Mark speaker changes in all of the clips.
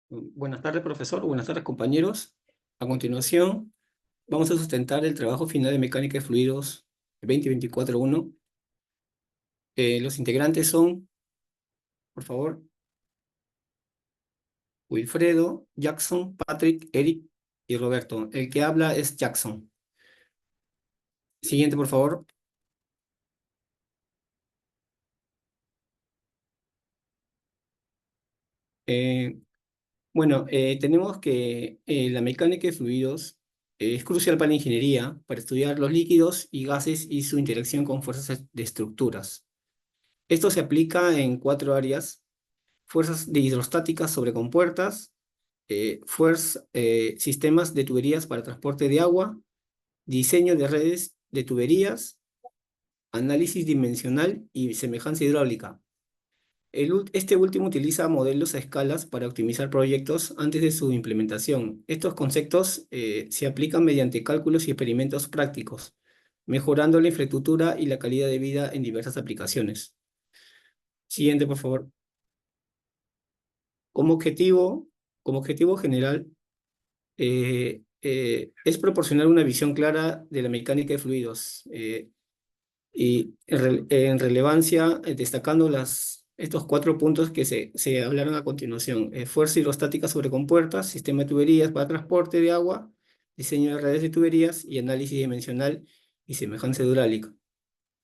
Speaker 1: Buenas tardes, profesor. Buenas tardes, compañeros. A continuación, vamos a sustentar el trabajo final de mecánica de fluidos 2024-1. Los integrantes son, por favor, Wilfredo, Jackson, Patrick, Eric y Roberto. El que habla es Jackson. Siguiente, por favor. Eh, Tenemos que la mecánica de fluidos es crucial para la ingeniería, para estudiar los líquidos y gases y su interacción con fuerzas de estructuras. Esto se aplica en cuatro áreas: fuerzas de hidrostáticas sobre compuertas, sistemas de tuberías para transporte de agua, diseño de redes de tuberías, análisis dimensional y semejanza hidráulica. Este último utiliza modelos a escalas para optimizar proyectos antes de su implementación. Estos conceptos se aplican mediante cálculos y experimentos prácticos, mejorando la infraestructura y la calidad de vida en diversas aplicaciones. Siguiente, por favor. Como objetivo, como objetivo general, es proporcionar una visión clara de la mecánica de fluidos y en relevancia, destacando estos cuatro puntos que se hablaron a continuación: fuerza hidrostática sobre compuertas, sistema de tuberías para transporte de agua, diseño de redes de tuberías y análisis dimensional y semejanza hidráulica.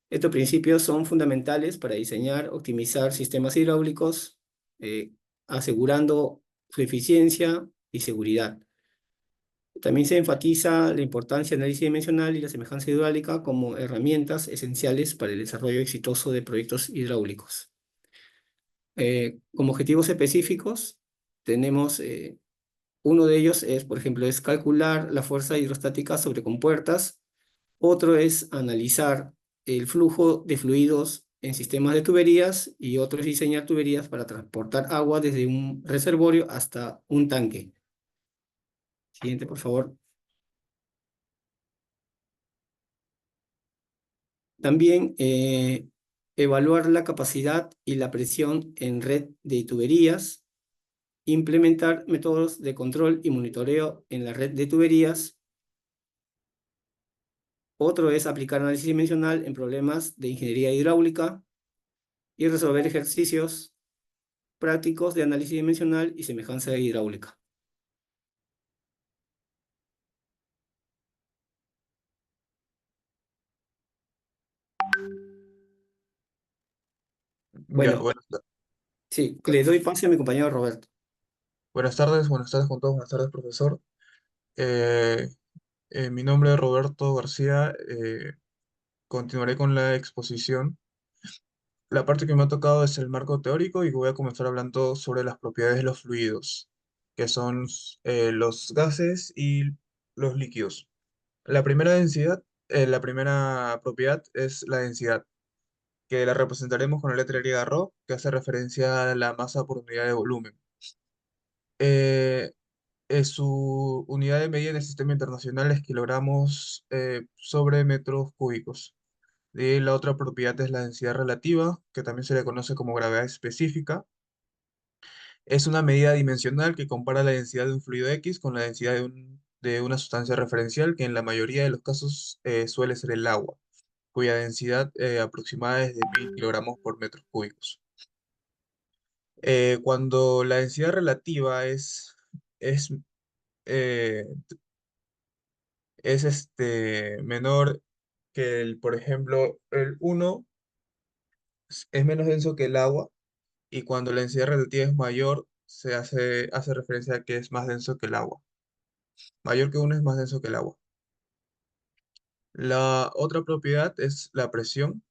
Speaker 1: Estos principios son fundamentales para diseñar, optimizar sistemas hidráulicos, eh, asegurando su eficiencia y seguridad. También se enfatiza la importancia del análisis dimensional y la semejanza hidráulica como herramientas esenciales para el desarrollo exitoso de proyectos hidráulicos. Como objetivos específicos, tenemos uno de ellos es, por ejemplo, es calcular la fuerza hidrostática sobre compuertas. Otro es analizar el flujo de fluidos en sistemas de tuberías y otro es diseñar tuberías para transportar agua desde un reservorio hasta un tanque. Siguiente, por favor. También evaluar la capacidad y la presión en red de tuberías, implementar métodos de control y monitoreo en la red de tuberías. Otro es aplicar análisis dimensional en problemas de ingeniería hidráulica y resolver ejercicios prácticos de análisis dimensional y semejanza hidráulica.
Speaker 2: Ya,
Speaker 1: Bueno, sí, le doy pase a mi compañero Roberto.
Speaker 2: buenas tardes con todos, buenas tardes, profesor. Eh, Mi nombre es Roberto García. Continuaré con la exposición. La parte que me ha tocado es el marco teórico y voy a comenzar hablando sobre las propiedades de los fluidos, que son los gases y los líquidos. La primera propiedad es la densidad, que la representaremos con la letra griega ρ, que hace referencia a la masa por unidad de volumen. Eh, Su unidad de medida en el sistema internacional es kilogramos sobre metros cúbicos. De la otra propiedad es la densidad relativa, que también se le conoce como gravedad específica. Es una medida dimensional que compara la densidad de un fluido X con la densidad de una sustancia referencial, que en la mayoría de los casos suele ser el agua, cuya densidad aproximada es de 1000 kilogramos por metros cúbicos. Cuando la densidad relativa es eh, menor que por ejemplo, el uno es menos denso que el agua, y cuando la densidad relativa es mayor, hace referencia a que es más denso que el agua. Mayor que uno es más denso que el agua. La otra propiedad es la presión,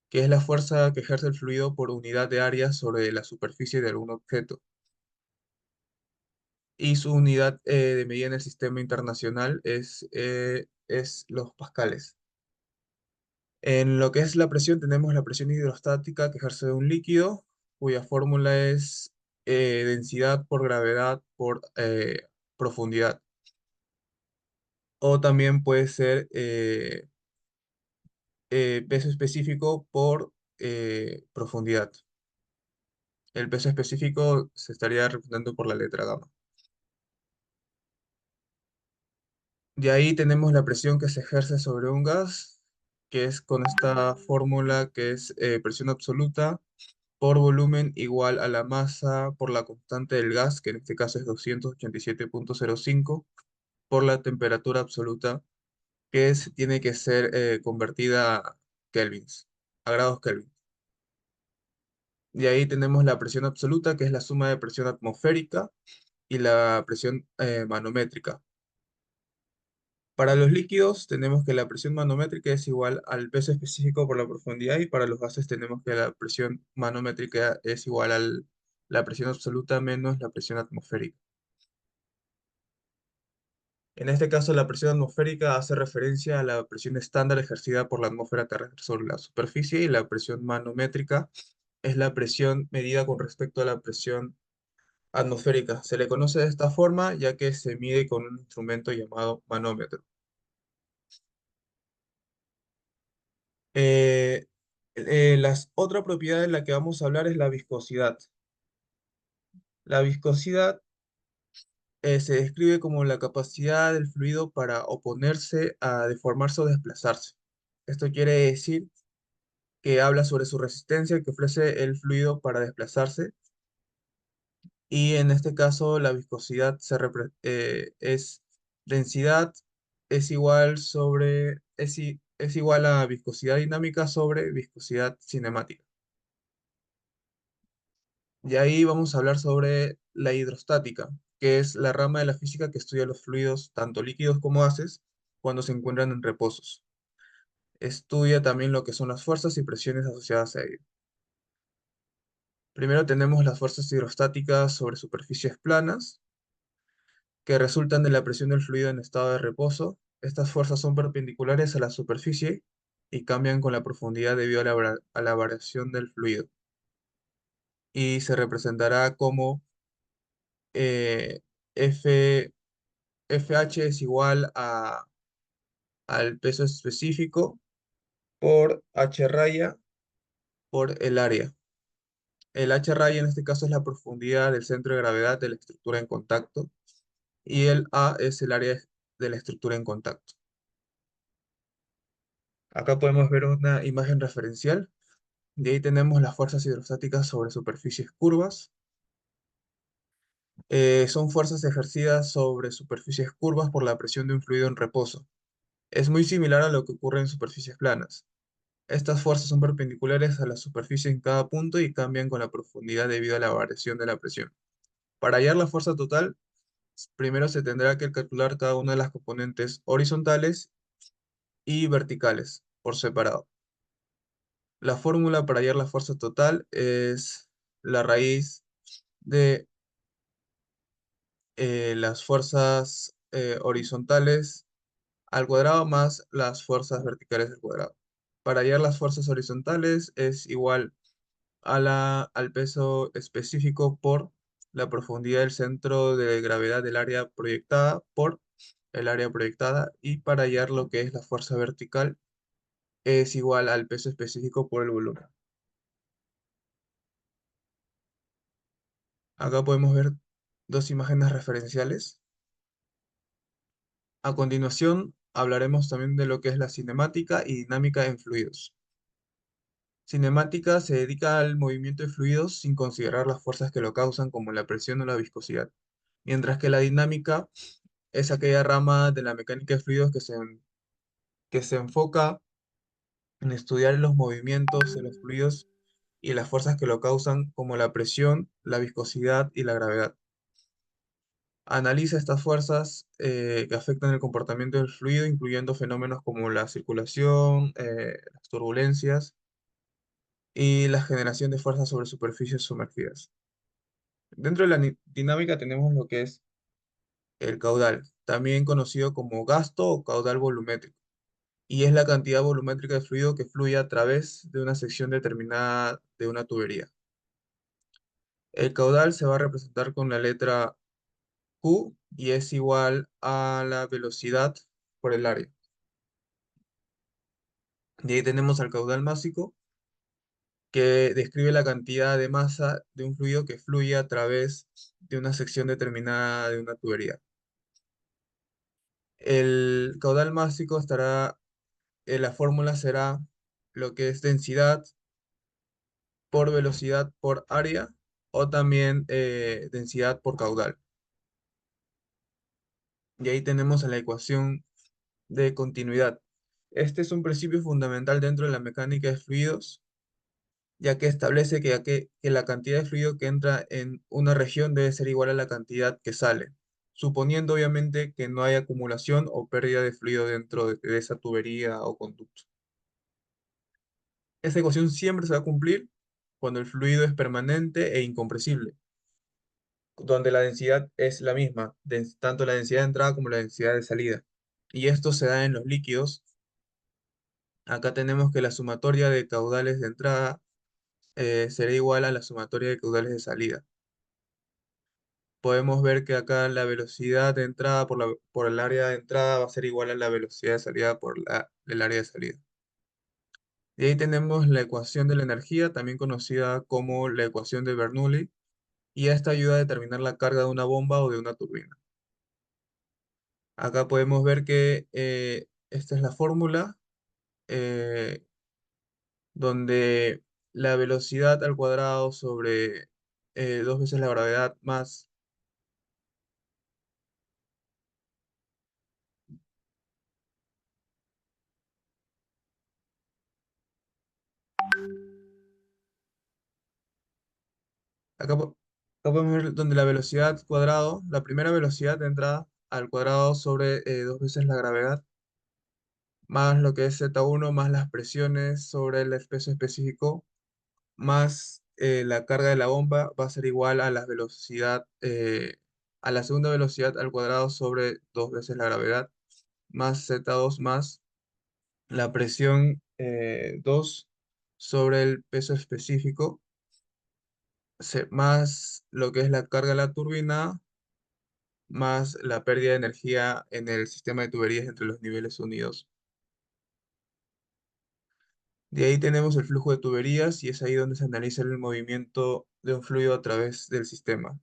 Speaker 2: que es la fuerza que ejerce el fluido por unidad de área sobre la superficie de algún objeto. Y su unidad de medida en el sistema internacional es los pascales. En lo que es la presión, tenemos la presión hidrostática que ejerce un líquido, cuya fórmula es densidad por gravedad por profundidad. O también puede ser peso específico por profundidad. El peso específico se estaría representando por la letra gamma. De ahí tenemos la presión que se ejerce sobre un gas, que es con esta fórmula que es presión absoluta por volumen igual a la masa por la constante del gas, que en este caso es 287,05, por la temperatura absoluta, tiene que ser convertida a kelvins, a grados Kelvin. De ahí tenemos la presión absoluta, que es la suma de presión atmosférica y la presión manométrica. Para los líquidos tenemos que la presión manométrica es igual al peso específico por la profundidad, y para los gases tenemos que la presión manométrica es igual a la presión absoluta menos la presión atmosférica. En este caso, la presión atmosférica hace referencia a la presión estándar ejercida por la atmósfera terrestre sobre la superficie, y la presión manométrica es la presión medida con respecto a la presión atmosférica. Se le conoce de esta forma ya que se mide con un instrumento llamado manómetro. Eh, otra propiedad de la que vamos a hablar es la viscosidad. La viscosidad se describe como la capacidad del fluido para oponerse a deformarse o desplazarse. Esto quiere decir que habla sobre su resistencia que ofrece el fluido para desplazarse, y en este caso la viscosidad es densidad es igual a viscosidad dinámica sobre viscosidad cinemática. Y ahí vamos a hablar sobre la hidrostática, que es la rama de la física que estudia los fluidos, tanto líquidos como gases, cuando se encuentran en reposos. Estudia también lo que son las fuerzas y presiones asociadas a ello. Primero tenemos las fuerzas hidrostáticas sobre superficies planas, que resultan de la presión del fluido en estado de reposo. Estas fuerzas son perpendiculares a la superficie y cambian con la profundidad debido a a la variación del fluido. Y se representará como eh, F, FH es igual al peso específico por H raya por el área. El H raya en este caso es la profundidad del centro de gravedad de la estructura en contacto, y el A es el área de la estructura en contacto. Acá podemos ver una imagen referencial. De ahí tenemos las fuerzas hidrostáticas sobre superficies curvas. Son fuerzas ejercidas sobre superficies curvas por la presión de un fluido en reposo. Es muy similar a lo que ocurre en superficies planas. Estas fuerzas son perpendiculares a la superficie en cada punto y cambian con la profundidad debido a la variación de la presión. Para hallar la fuerza total, primero se tendrá que calcular cada una de las componentes horizontales y verticales por separado. La fórmula para hallar la fuerza total es la raíz de las fuerzas horizontales al cuadrado más las fuerzas verticales al cuadrado. Para hallar las fuerzas horizontales es igual al peso específico por la profundidad del centro de gravedad del área proyectada por el área proyectada, y para hallar lo que es la fuerza vertical es igual al peso específico por el volumen. Acá podemos ver dos imágenes referenciales. A continuación, hablaremos también de lo que es la cinemática y dinámica en fluidos. Cinemática se dedica al movimiento de fluidos sin considerar las fuerzas que lo causan, como la presión o la viscosidad, mientras que la dinámica es aquella rama de la mecánica de fluidos que se enfoca en estudiar los movimientos de los fluidos y las fuerzas que lo causan, como la presión, la viscosidad y la gravedad. Analiza estas fuerzas que afectan el comportamiento del fluido, incluyendo fenómenos como la circulación, las turbulencias y la generación de fuerzas sobre superficies sumergidas. Dentro de la dinámica tenemos lo que es el caudal, también conocido como gasto o caudal volumétrico, y es la cantidad volumétrica de fluido que fluye a través de una sección determinada de una tubería. El caudal se va a representar con la letra Q y es igual a la velocidad por el área. De ahí tenemos al caudal másico, que describe la cantidad de masa de un fluido que fluye a través de una sección determinada de una tubería. El caudal másico estará, la fórmula será lo que es densidad por velocidad por área o también densidad por caudal. Y ahí tenemos a la ecuación de continuidad. Este es un principio fundamental dentro de la mecánica de fluidos, ya que establece que la cantidad de fluido que entra en una región debe ser igual a la cantidad que sale, suponiendo obviamente que no hay acumulación o pérdida de fluido dentro de esa tubería o conducto. Esta ecuación siempre se va a cumplir cuando el fluido es permanente e incompresible, donde la densidad es la misma, tanto la densidad de entrada como la densidad de salida. Y esto se da en los líquidos. Acá tenemos que la sumatoria de caudales de entrada será igual a la sumatoria de caudales de salida. Podemos ver que acá la velocidad de entrada por el área de entrada va a ser igual a la velocidad de salida por el área de salida. Y ahí tenemos la ecuación de la energía, también conocida como la ecuación de Bernoulli, y esta ayuda a determinar la carga de una bomba o de una turbina. Acá podemos ver que esta es la fórmula, eh, donde la velocidad al cuadrado sobre dos veces la gravedad más. Acá podemos ver donde la velocidad cuadrado, la primera velocidad de entrada al cuadrado sobre dos veces la gravedad, más lo que es Z1, más las presiones sobre el peso específico, más la carga de la bomba, va a ser igual a la velocidad, a la segunda velocidad al cuadrado sobre dos veces la gravedad, más Z2, más la presión 2 sobre el peso específico, más lo que es la carga de la turbina, más la pérdida de energía en el sistema de tuberías entre los niveles unidos. De ahí tenemos el flujo de tuberías y es ahí donde se analiza el movimiento de un fluido a través del sistema.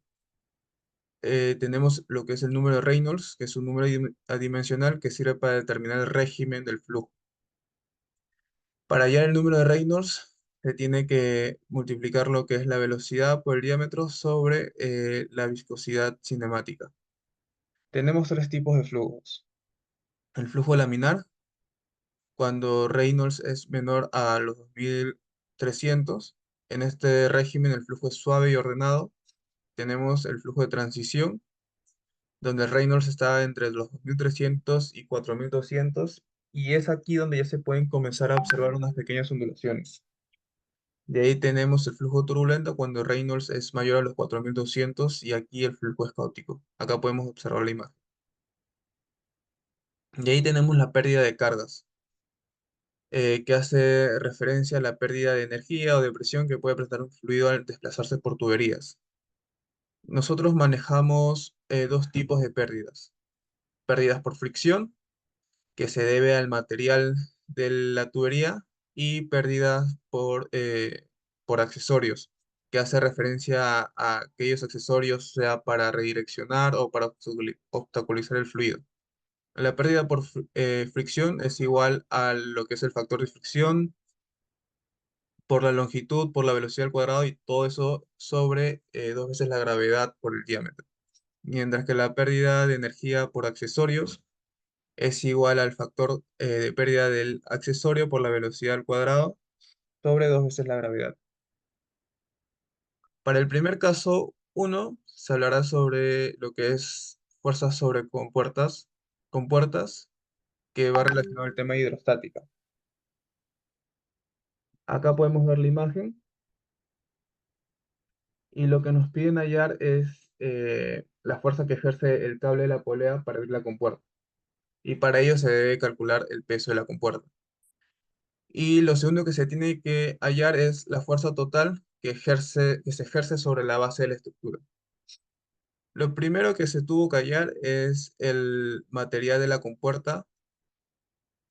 Speaker 2: Tenemos lo que es el número de Reynolds, que es un número adimensional que sirve para determinar el régimen del flujo. Para hallar el número de Reynolds, se tiene que multiplicar lo que es la velocidad por el diámetro sobre la viscosidad cinemática. Tenemos tres tipos de flujos. El flujo laminar, cuando Reynolds es menor a los 2300. En este régimen el flujo es suave y ordenado. Tenemos el flujo de transición, donde Reynolds está entre los 2300 y 4200, y es aquí donde ya se pueden comenzar a observar unas pequeñas ondulaciones. De ahí tenemos el flujo turbulento cuando Reynolds es mayor a los 4200 y aquí el flujo es caótico. Acá podemos observar la imagen. Y ahí tenemos la pérdida de cargas, que hace referencia a la pérdida de energía o de presión que puede presentar un fluido al desplazarse por tuberías. Nosotros manejamos dos tipos de pérdidas. Pérdidas por fricción, que se debe al material de la tubería, y pérdidas por accesorios, que hace referencia a aquellos accesorios, sea para redireccionar o para obstaculizar el fluido. La pérdida por fricción es igual a lo que es el factor de fricción por la longitud, por la velocidad al cuadrado y todo eso sobre dos veces la gravedad por el diámetro. Mientras que la pérdida de energía por accesorios es igual al factor de pérdida del accesorio por la velocidad al cuadrado sobre dos veces la gravedad. Para el primer caso, uno se hablará sobre lo que es fuerzas sobre compuertas, que va relacionado al tema hidrostática. Acá podemos ver la imagen y lo que nos piden hallar es la fuerza que ejerce el cable de la polea para abrir la compuerta. Y para ello se debe calcular el peso de la compuerta. Y lo segundo que se tiene que hallar es la fuerza total que se ejerce sobre la base de la estructura. Lo primero que se tuvo que hallar es el material de la compuerta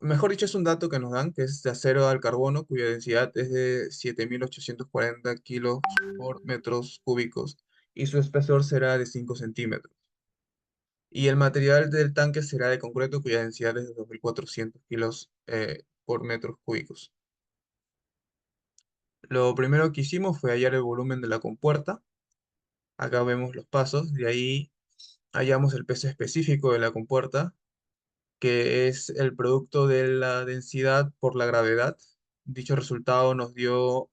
Speaker 2: mejor dicho, es un dato que nos dan, que es de acero al carbono, cuya densidad es de 7.840 kilos por metros cúbicos y su espesor será de 5 centímetros. Y el material del tanque será de concreto, cuya densidad es de 2.400 kilos por metros cúbicos. Lo primero que hicimos fue hallar el volumen de la compuerta. Acá vemos los pasos. De ahí hallamos el peso específico de la compuerta, que es el producto de la densidad por la gravedad. Dicho resultado nos dio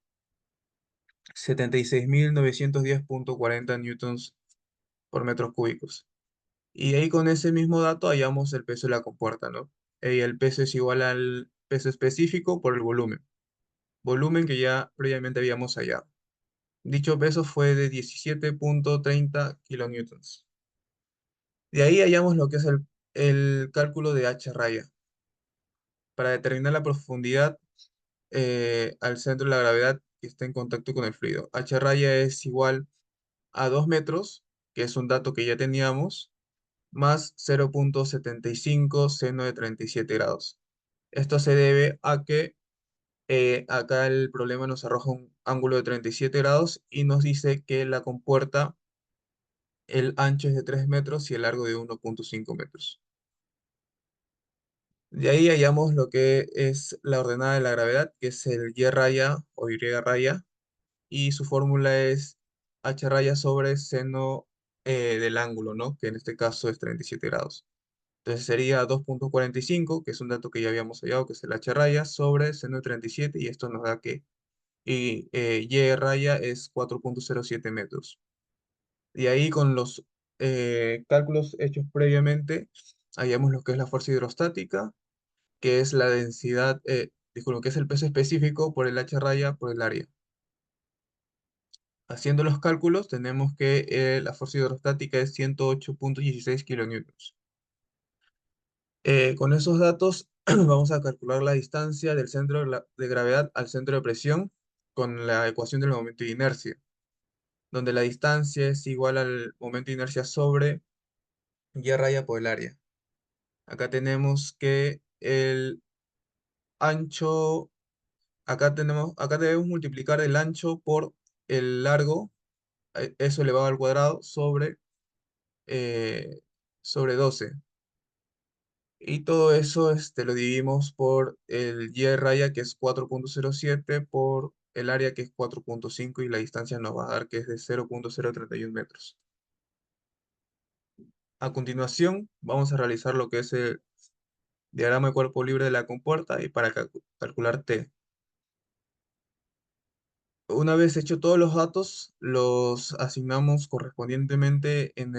Speaker 2: 76.910,40 newtons por metros cúbicos. Y ahí con ese mismo dato hallamos el peso de la compuerta, ¿no? Y el peso es igual al peso específico por el volumen. Volumen que ya previamente habíamos hallado. Dicho peso fue de 17,30 kilonewtons. De ahí hallamos lo que es el cálculo de H raya. Para determinar la profundidad al centro de la gravedad que está en contacto con el fluido. H raya es igual a 2 metros, que es un dato que ya teníamos, más 0,75 seno de 37 grados. Esto se debe a que acá el problema nos arroja un ángulo de 37 grados y nos dice que la compuerta, el ancho es de 3 metros y el largo de 1,5 metros. De ahí hallamos lo que es la ordenada de la gravedad, que es el y raya o y raya, y su fórmula es h raya sobre seno del ángulo, ¿no? Que en este caso es 37 grados. Entonces sería 2,45, que es un dato que ya habíamos hallado, que es el h raya, sobre seno de 37, y esto nos da que y raya es 4,07 metros. Y ahí con los cálculos hechos previamente, hallamos lo que es la fuerza hidrostática, que es la densidad, disculpen, que es el peso específico por el h raya por el área. Haciendo los cálculos, tenemos que la fuerza hidrostática es 108,16 kilonewtons. Con esos datos vamos a calcular la distancia del centro de gravedad al centro de presión con la ecuación del momento de inercia, donde la distancia es igual al momento de inercia sobre y raya por el área. Acá tenemos que el ancho, acá debemos multiplicar el ancho por el largo, eso elevado al cuadrado, eh, sobre 12. Y todo eso lo dividimos por el y raya, que es 4,07, por el área, que es 4,5, y la distancia nos va a dar que es de 0,031 metros. A continuación, vamos a realizar lo que es el diagrama de cuerpo libre de la compuerta y para calcular T. Una vez hecho todos los datos, los asignamos correspondientemente en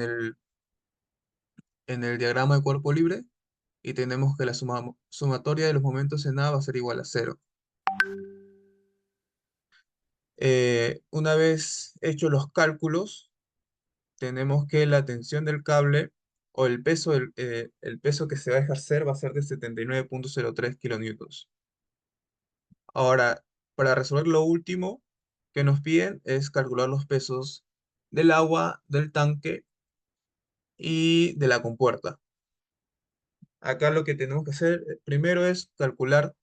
Speaker 2: el diagrama de cuerpo libre y tenemos que la sumatoria de los momentos en A va a ser igual a cero. Una vez hechos los cálculos, tenemos que la tensión del cable o el peso que se va a ejercer va a ser de 79,03 kilonewtons. Ahora, para resolver lo último que nos piden es calcular los pesos del agua, del tanque y de la compuerta. Acá lo que tenemos que hacer primero es calcular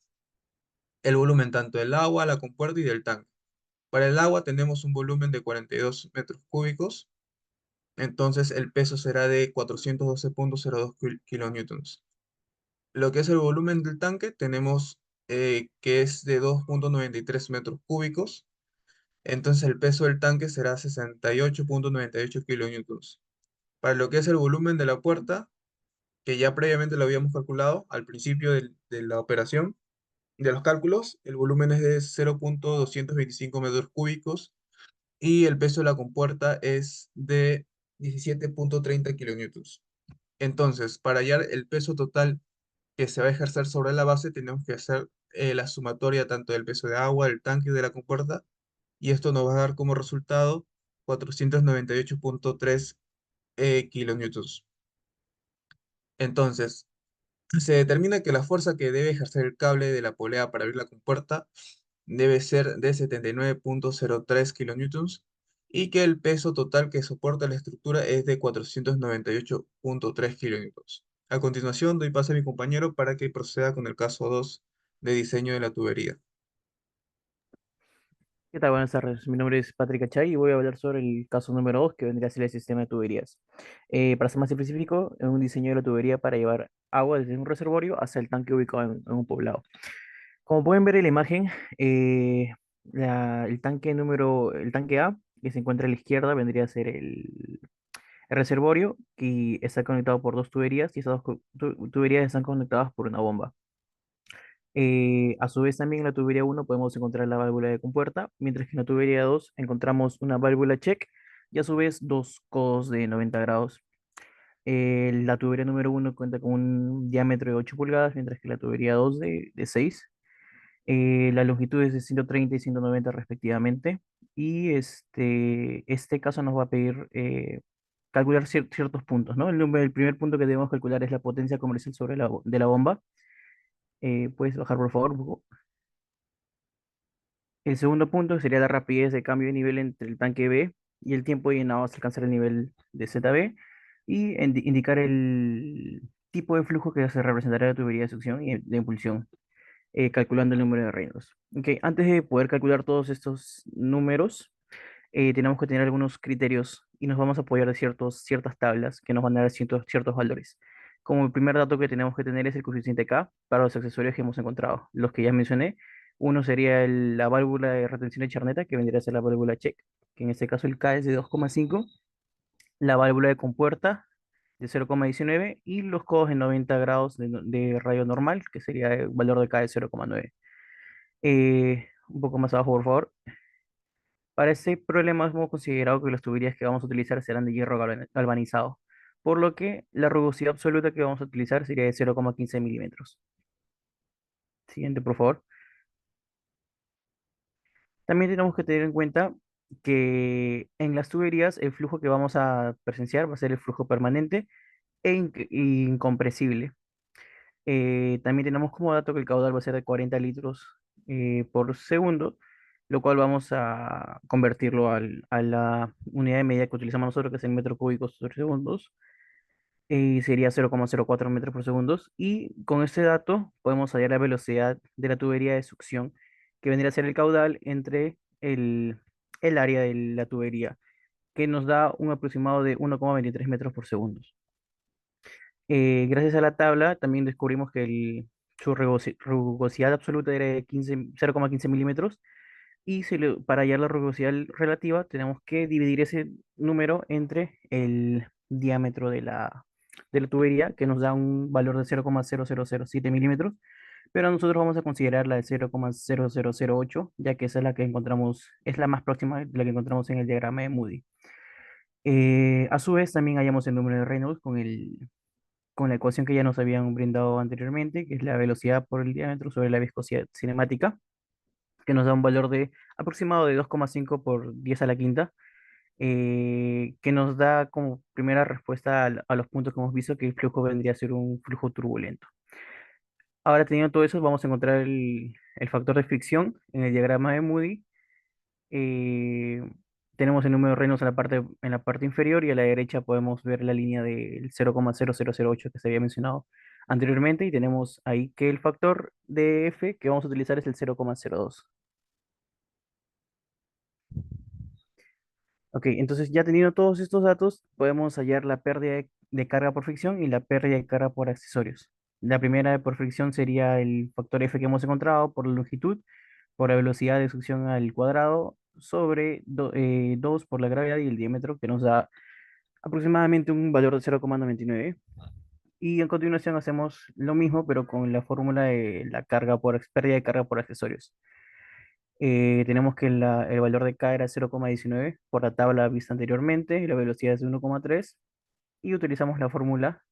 Speaker 2: el volumen tanto del agua, la compuerta y del tanque. Para el agua tenemos un volumen de 42 metros cúbicos, entonces el peso será de 412,02 kilonewtons. Lo que es el volumen del tanque tenemos que es de 2,93 metros cúbicos, entonces el peso del tanque será 68,98 kilonewtons. Para lo que es el volumen de la puerta, que ya previamente lo habíamos calculado al principio de la operación, de los cálculos, el volumen es de 0,225 metros cúbicos y el peso de la compuerta es de 17,30 kilonewtons. Entonces, para hallar el peso total que se va a ejercer sobre la base, tenemos que hacer la sumatoria tanto del peso de agua, del tanque y de la compuerta, y esto nos va a dar como resultado 498,3 kilonewtons. Entonces, se determina que la fuerza que debe ejercer el cable de la polea para abrir la compuerta debe ser de 79,03 kilonewtons y que el peso total que soporta la estructura es de 498,3 kilonewtons. A continuación, doy paso a mi compañero para que proceda con el caso 2 de diseño de la tubería.
Speaker 3: ¿Qué tal? Buenas tardes. Mi nombre es Patrick Achay y voy a hablar sobre el caso número 2 que vendría a ser el sistema de tuberías. Para ser más específico, es un diseño de la tubería para llevar agua desde un reservorio hasta el tanque ubicado en un poblado. Como pueden ver en la imagen, el tanque A, que se encuentra a la izquierda, vendría a ser el reservorio y está conectado por dos tuberías y esas tuberías están conectadas por una bomba. A su vez también en la tubería uno podemos encontrar la válvula de compuerta, mientras que en la tubería 2 encontramos una válvula check y a su vez dos codos de 90 grados. La tubería número uno cuenta con un diámetro de 8 pulgadas, mientras que la tubería 2 de 6. La longitud es de 130 y 190 respectivamente. Y este caso nos va a pedir calcular ciertos puntos, ¿no? El primer punto que debemos calcular es la potencia comercial sobre de la bomba. ¿Puedes bajar, por favor? Hugo? El segundo punto sería la rapidez de cambio de nivel entre el tanque B y el tiempo llenado hasta alcanzar el nivel de ZB y indicar el tipo de flujo que se representará la tubería de succión y de impulsión, calculando el número de Reynolds. Ok, antes de poder calcular todos estos números, tenemos que tener algunos criterios y nos vamos a apoyar de ciertas tablas que nos van a dar ciertos valores. Como el primer dato que tenemos que tener es el coeficiente K para los accesorios que hemos encontrado. Los que ya mencioné, uno sería la válvula de retención de Charneta, que vendría a ser la válvula check, que en este caso el K es de 2,5, la válvula de compuerta de 0,19 y los codos de 90 grados de radio normal, que sería el valor de K de 0,9. Un poco más abajo, por favor. Para este problema hemos considerado que las tuberías que vamos a utilizar serán de hierro galvanizado, por lo que la rugosidad absoluta que vamos a utilizar sería de 0,15 milímetros. Siguiente, por favor. También tenemos que tener en cuenta que en las tuberías el flujo que vamos a presenciar va a ser el flujo permanente incompresible. También tenemos como dato que el caudal va a ser de 40 litros por segundo, lo cual vamos a convertirlo a la unidad de medida que utilizamos nosotros, que es en metros cúbicos por segundos, y sería 0,04 metros por segundo. Y con este dato podemos hallar la velocidad de la tubería de succión, que vendría a ser el caudal entre el área de la tubería, que nos da un aproximado de 1,23 metros por segundo. Gracias a la tabla también descubrimos que su rugosidad absoluta era de 0,15 milímetros y para hallar la rugosidad relativa tenemos que dividir ese número entre el diámetro de la tubería, que nos da un valor de 0,0007 milímetros, pero nosotros vamos a considerar la de 0,0008, ya que esa es la que encontramos, es la más próxima de la que encontramos en el diagrama de Moody. A su vez también hallamos el número de Reynolds con la ecuación que ya nos habían brindado anteriormente, que es la velocidad por el diámetro sobre la viscosidad cinemática, que nos da un valor de aproximado de 2,5 por 10 a la quinta, que nos da como primera respuesta a los puntos que hemos visto que el flujo vendría a ser un flujo turbulento. Ahora teniendo todo eso, vamos a encontrar el factor de fricción en el diagrama de Moody. eh, Tenemos el número de Reynolds en la parte inferior y a la derecha podemos ver la línea del 0,0008 que se había mencionado anteriormente y tenemos ahí que el factor de F que vamos a utilizar es el 0,02. Ok, entonces ya teniendo todos estos datos, podemos hallar la pérdida de carga por fricción y la pérdida de carga por accesorios. La primera por fricción sería el factor F que hemos encontrado por la longitud, por la velocidad de succión al cuadrado, sobre 2 por la gravedad y el diámetro, que nos da aproximadamente un valor de 0,99. Y a continuación hacemos lo mismo, pero con la fórmula de la carga pérdida de carga por accesorios. Tenemos que el valor de K era 0,19 por la tabla vista anteriormente, y la velocidad es de 1,3 y utilizamos la fórmula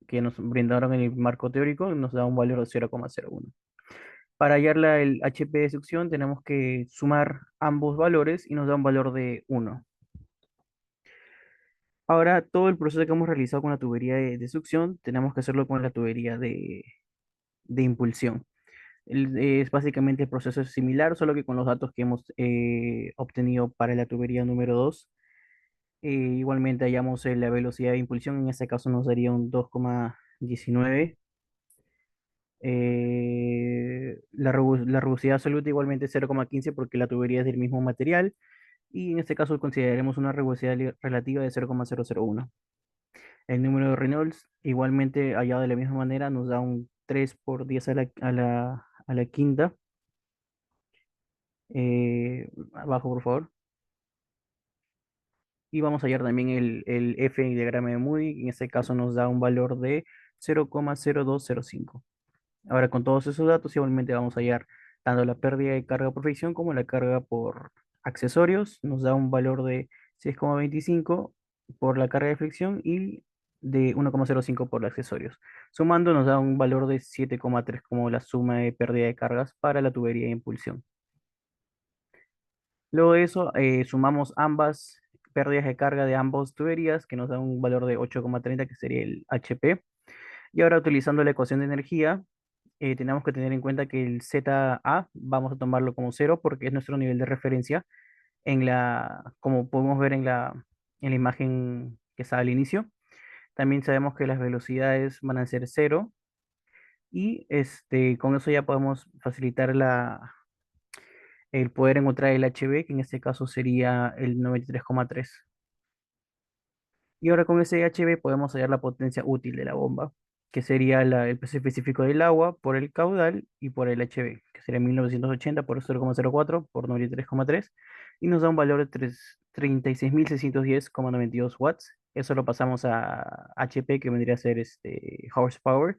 Speaker 3: que nos brindaron en el marco teórico, nos da un valor de 0,01. Para hallar el HP de succión tenemos que sumar ambos valores y nos da un valor de 1. Ahora, todo el proceso que hemos realizado con la tubería de succión, tenemos que hacerlo con la tubería de impulsión. Es básicamente el proceso es similar, solo que con los datos que hemos obtenido para la tubería número 2. Igualmente hallamos la velocidad de impulsión, en este caso nos daría un 2, 19. La rugosidad absoluta igualmente 0,15 porque la tubería es del mismo material y en este caso consideraremos una rugosidad relativa de 0,001. El número de Reynolds igualmente hallado de la misma manera nos da un 3 por 10 a la quinta. Abajo, por favor. Y vamos a hallar también el F en el diagrama de Moody. En este caso nos da un valor de 0,0205. Ahora, con todos esos datos, igualmente vamos a hallar tanto la pérdida de carga por fricción como la carga por accesorios. Nos da un valor de 6,25 por la carga de fricción y de 1,05 por los accesorios. Sumando nos da un valor de 7,3 como la suma de pérdida de cargas para la tubería de impulsión. Luego de eso, sumamos ambas pérdidas de carga de ambas tuberías, que nos da un valor de 8,30, que sería el HP. Y ahora, utilizando la ecuación de energía, tenemos que tener en cuenta que el ZA vamos a tomarlo como cero porque es nuestro nivel de referencia como podemos ver en la imagen que está al inicio. También sabemos que las velocidades van a ser cero y con eso ya podemos facilitar el poder encontrar el HV, que en este caso sería el 93,3. Y ahora con ese HV podemos hallar la potencia útil de la bomba, que sería el peso específico del agua por el caudal y por el HV, que sería 1980 por 0,04 por 93,3, y nos da un valor de 36.610,92 watts. Eso lo pasamos a HP, que vendría a ser horsepower,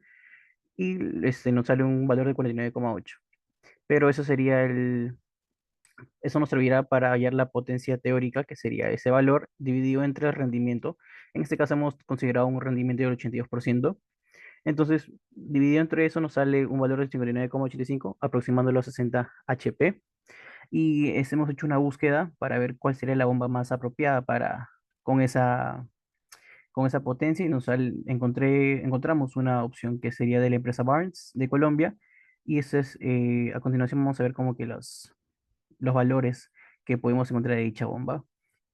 Speaker 3: y nos sale un valor de 49,8. Pero eso nos servirá para hallar la potencia teórica, que sería ese valor dividido entre el rendimiento. En este caso hemos considerado un rendimiento del 82%. Entonces, dividido entre eso nos sale un valor de 59,85, aproximándolo a 60 HP. Y hemos hecho una búsqueda para ver cuál sería la bomba más apropiada con esa potencia y encontramos una opción que sería de la empresa Barnes de Colombia. Y a continuación vamos a ver como que los valores que podemos encontrar de dicha bomba,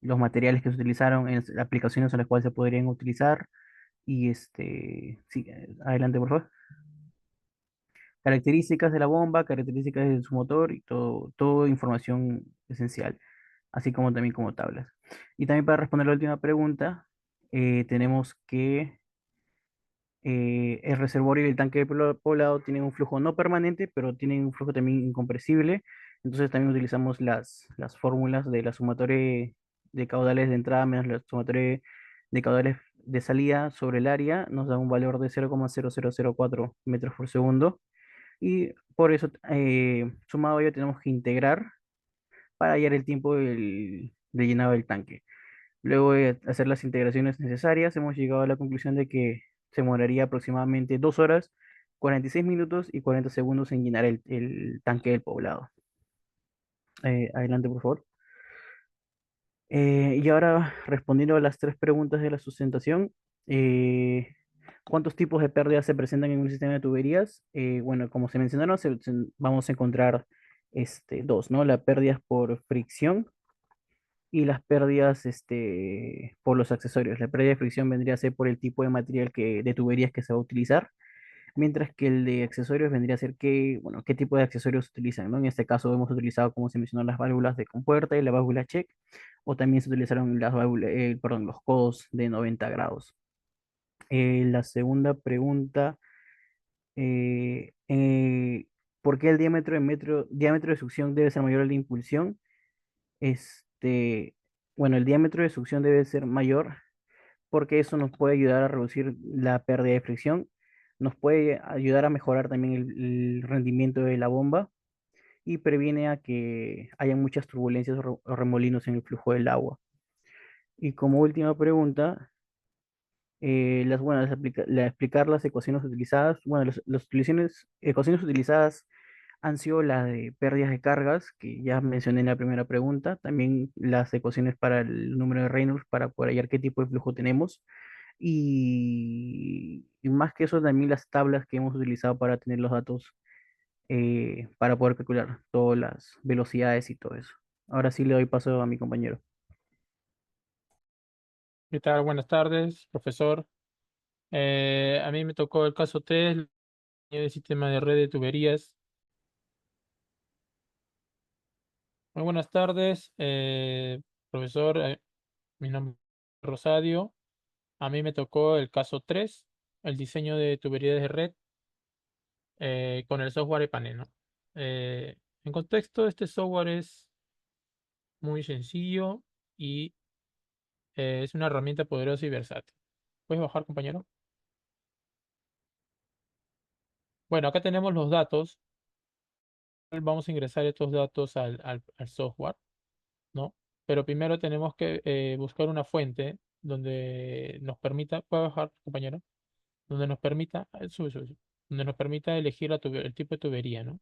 Speaker 3: los materiales que se utilizaron, en las aplicaciones en las cuales se podrían utilizar y sí, adelante por favor. Características de la bomba, características de su motor y todo información esencial, así como también como tablas. Y también para responder la última pregunta, tenemos que el reservorio y el tanque de poblado tienen un flujo no permanente, pero tienen un flujo también incompresible. Entonces también utilizamos las fórmulas de la sumatoria de caudales de entrada menos la sumatoria de caudales de salida sobre el área. Nos da un valor de 0,0004 metros por segundo. Y por eso, sumado a ello, tenemos que integrar para hallar el tiempo de llenado del tanque. Luego de hacer las integraciones necesarias, hemos llegado a la conclusión de que se demoraría aproximadamente 2 horas, 46 minutos y 40 segundos en llenar el tanque del poblado. Adelante, por favor. Y ahora, respondiendo a las tres preguntas de la sustentación, eh, ¿cuántos tipos de pérdidas se presentan en un sistema de tuberías? Bueno, como se mencionaron, vamos a encontrar dos, ¿no? Las pérdidas por fricción y las pérdidas por los accesorios. La pérdida de fricción vendría a ser por el tipo de material de tuberías que se va a utilizar, mientras que el de accesorios vendría a ser bueno, qué tipo de accesorios se utilizan, ¿no? En este caso hemos utilizado, como se mencionó, las válvulas de compuerta y la válvula check, o también se utilizaron perdón, los codos de 90 grados. La segunda pregunta, eh, eh, ¿por qué el diámetro de succión debe ser mayor al de impulsión? Este, bueno, el diámetro de succión debe ser mayor porque eso nos puede ayudar a reducir la pérdida de fricción, nos puede ayudar a mejorar también el rendimiento de la bomba y previene a que haya muchas turbulencias o remolinos en el flujo del agua. Y como última pregunta, bueno, explicar las ecuaciones utilizadas. Bueno, las ecuaciones utilizadas han sido las de pérdidas de cargas, que ya mencioné en la primera pregunta, también las ecuaciones para el número de Reynolds para poder hallar qué tipo de flujo tenemos, y más que eso también las tablas que hemos utilizado para tener los datos, para poder calcular todas las velocidades y todo eso. Ahora sí le doy paso a mi compañero.
Speaker 4: ¿Qué tal? Buenas tardes, profesor. A mí me tocó el caso 3, el sistema de red de tuberías. Muy buenas tardes, profesor. Mi nombre es Rosario. A mí me tocó el caso 3, el diseño de tuberías de red con el software EPANE, ¿no? En contexto, este software es muy sencillo y es una herramienta poderosa y versátil. ¿Puedes bajar, compañero? Bueno, acá tenemos los datos. Vamos a ingresar estos datos al software, ¿no? Pero primero tenemos que buscar una fuente donde nos permita, ¿puede bajar, compañero? Donde nos permita, sube, donde nos permita elegir el tipo de tubería, ¿no?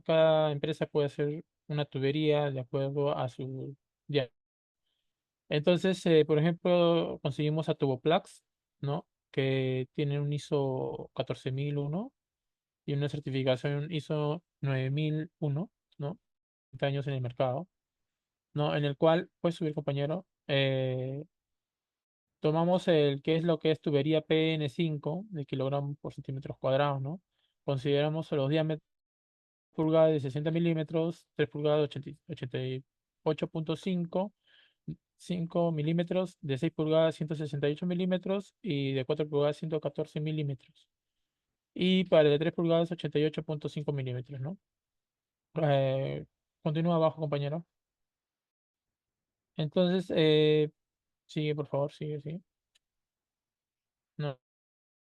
Speaker 4: Cada empresa puede hacer una tubería de acuerdo a su diámetro. Entonces, por ejemplo, conseguimos a Tuboplax, ¿no? Que tiene un ISO 14001 y una certificación ISO 9001, ¿no? 30 años en el mercado, ¿no? En el cual, puedes subir, compañero, tomamos el que es lo que es tubería PN5 de kilogramos por centímetros cuadrados, ¿no? Consideramos los diámetros pulgadas de 60 milímetros, 3 pulgadas de 88.5, 5 milímetros, de 6 pulgadas 168 milímetros y de 4 pulgadas 114 milímetros. Y para el de 3 pulgadas 88.5 milímetros, ¿no? Eh, Continúa abajo, compañero. Entonces, sigue, por favor, sigue. No,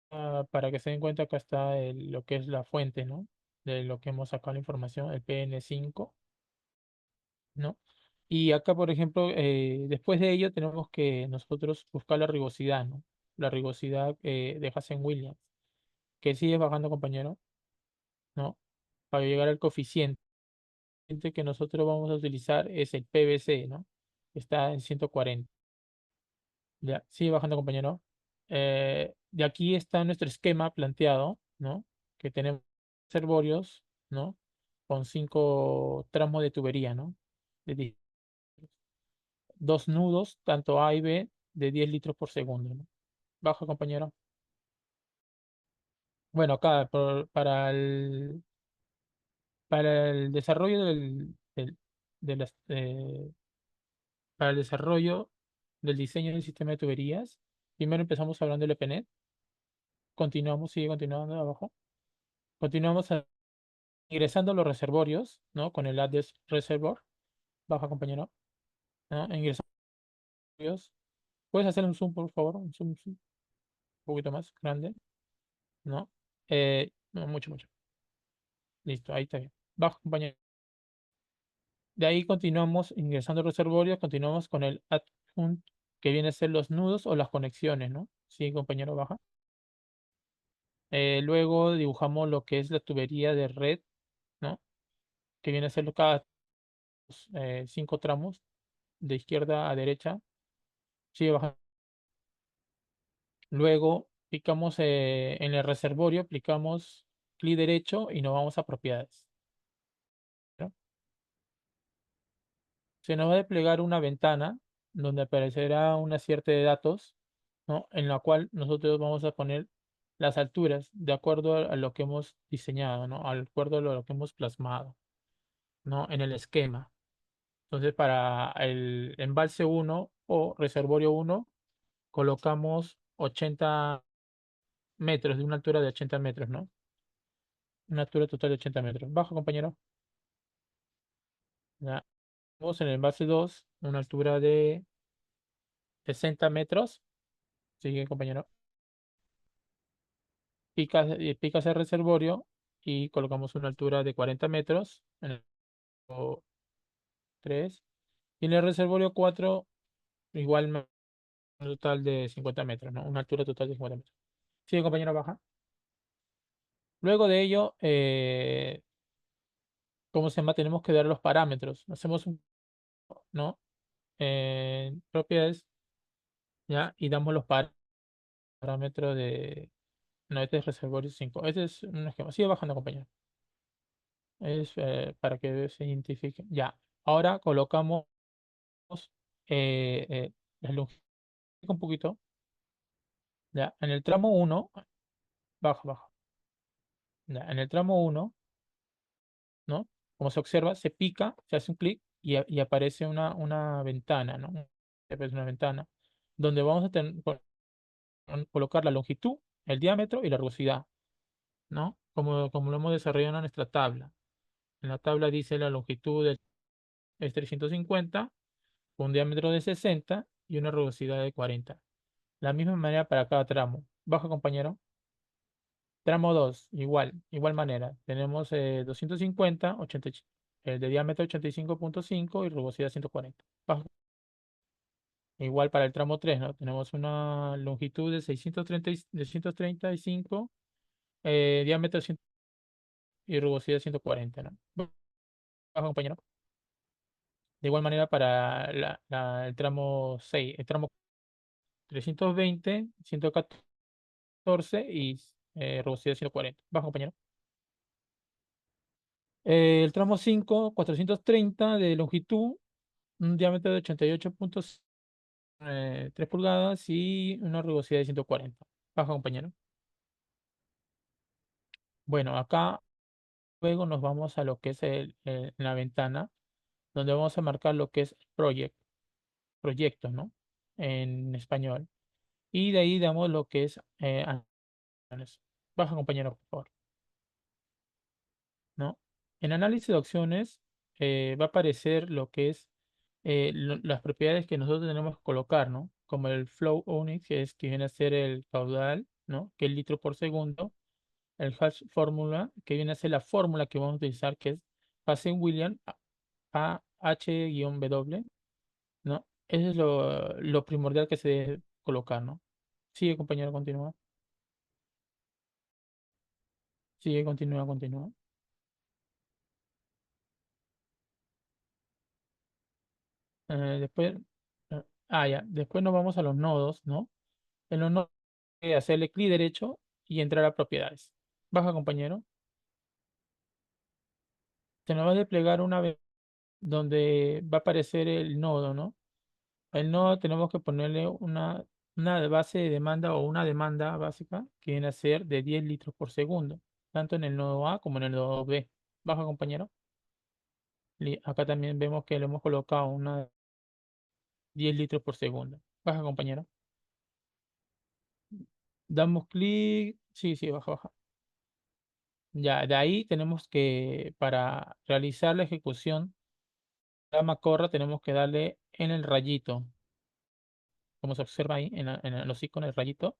Speaker 4: para que se den cuenta, acá está lo que es la fuente, ¿no? De lo que hemos sacado la información, el PN5, ¿no? Y acá, por ejemplo, después de ello tenemos que nosotros buscar la rugosidad, ¿no? La rugosidad de Hazen-Williams, que sigue bajando, compañero, ¿no? Para llegar al coeficiente que nosotros vamos a utilizar es el PVC, ¿no? Está en 140. Ya, sigue bajando, compañero. De aquí está nuestro esquema planteado, ¿no? Que tenemos reservorios, ¿no? Con 5 tramos de tubería, ¿no? De 2 nudos, tanto A y B, de 10 litros por segundo, ¿no? Baja, compañero. Bueno, acá para el desarrollo de las, para el desarrollo del diseño del sistema de tuberías, primero empezamos hablando del EPNET, continuamos, sigue continuando abajo, continuamos ingresando los reservorios, ¿no? Con el address reservoir, baja, compañero, ¿no? Ingresamos, puedes hacer un zoom, por favor, un poquito más grande, ¿no? No, mucho. Listo, ahí está bien. Baja, compañero. De ahí continuamos ingresando reservorios, continuamos con el adjunct, que viene a ser los nudos o las conexiones, ¿no? Sí, compañero, baja. Luego dibujamos lo que es la tubería de red, ¿no? Que viene a ser cada 5 tramos, de izquierda a derecha. Sigue bajando. Luego picamos en el reservorio, aplicamos clic derecho y nos vamos a propiedades, ¿no? Se nos va a desplegar una ventana donde aparecerá una serie de datos, ¿no? En la cual nosotros vamos a poner las alturas de acuerdo a lo que hemos diseñado, ¿no? De acuerdo a lo que hemos plasmado, ¿no? En el esquema. Entonces, para el embalse 1 o reservorio 1, colocamos 80 metros, de una altura de 80 metros, ¿no? Una altura total de 80 metros. Bajo, compañero. Ya. Vamos en el embalse 2, una altura de 60 metros. Sigue, compañero. Picas el reservorio y colocamos una altura de 40 metros en el 3. Y en el reservorio 4, igual un total de 50 metros, ¿no? Una altura total de 50 metros. Sigue, compañero, baja. Luego de ello, ¿cómo se llama? Tenemos que dar los parámetros. Hacemos un, ¿no? Propiedades, ¿ya? Y damos los parámetros de. No, este es reservorio 5. Este es un esquema. Sigue bajando, compañero. Es para que se identifique. Ya. Ahora colocamos la longitud un poquito. Ya, en el tramo 1, baja, baja. Ya, en el tramo 1, ¿no? Como se observa, se pica, se hace un clic y aparece una ventana, ¿no? Aparece una ventana donde vamos a colocar la longitud, el diámetro y la rugosidad, ¿no? Como lo hemos desarrollado en nuestra tabla. En la tabla dice la longitud es 350, con un diámetro de 60 y una rugosidad de 40. La misma manera para cada tramo. Baja, compañero. Tramo 2, igual manera. Tenemos 250, de diámetro 85,5 y rugosidad 140. Baja. Igual para el tramo 3, ¿no? Tenemos una longitud de 635, diámetro 100 y rugosidad 140, ¿no? Baja, compañero. De igual manera para el tramo 6, el tramo 320, 114 y rugosidad 140. Baja, compañero. El tramo 5, 430 de longitud, un diámetro de 88,3 pulgadas y una rugosidad de 140. Baja, compañero. Bueno, acá luego nos vamos a lo que es la ventana, donde vamos a marcar lo que es proyecto, ¿no? En español. Y de ahí damos lo que es acciones. Baja, compañero, por favor. ¿No? En análisis de opciones va a aparecer lo que es las propiedades que nosotros tenemos que colocar, ¿no? Como el flow unit, que viene a ser el caudal, ¿no? Que es litro por segundo. El hash fórmula, que viene a ser la fórmula que vamos a utilizar, que es Pasen-William a H-W, ¿no? Eso es lo primordial que se debe colocar, ¿no? Sigue, compañero, continúa. Sigue, continúa, continúa. Después, ya. Después nos vamos a los nodos, ¿no? En los nodos hay que hacerle clic derecho y entrar a propiedades. Baja, compañero. Se nos va a desplegar una vez donde va a aparecer el nodo, ¿no? El nodo tenemos que ponerle una base de demanda o una demanda básica que viene a ser de 10 litros por segundo, tanto en el nodo A como en el nodo B. Baja, compañero. Acá también vemos que le hemos colocado una 10 litros por segundo. Baja, compañero. Damos clic. Sí, sí, baja, baja. Ya, de ahí tenemos que, para realizar la ejecución, la macorra tenemos que darle en el rayito, como se observa ahí en los iconos del rayito,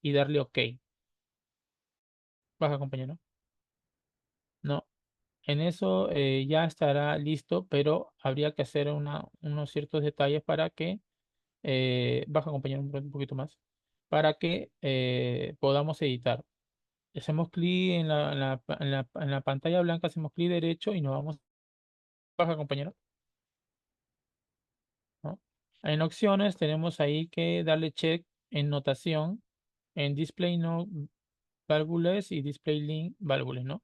Speaker 4: y darle OK. Baja, compañero. No, en eso ya estará listo, pero habría que hacer unos ciertos detalles para que, baja, compañero, un poquito más, para que podamos editar. Hacemos clic en la pantalla blanca, hacemos clic derecho y nos vamos, baja, compañero. ¿No? En opciones tenemos ahí que darle check en notación, en display no válvulas y display link válvulas, ¿no?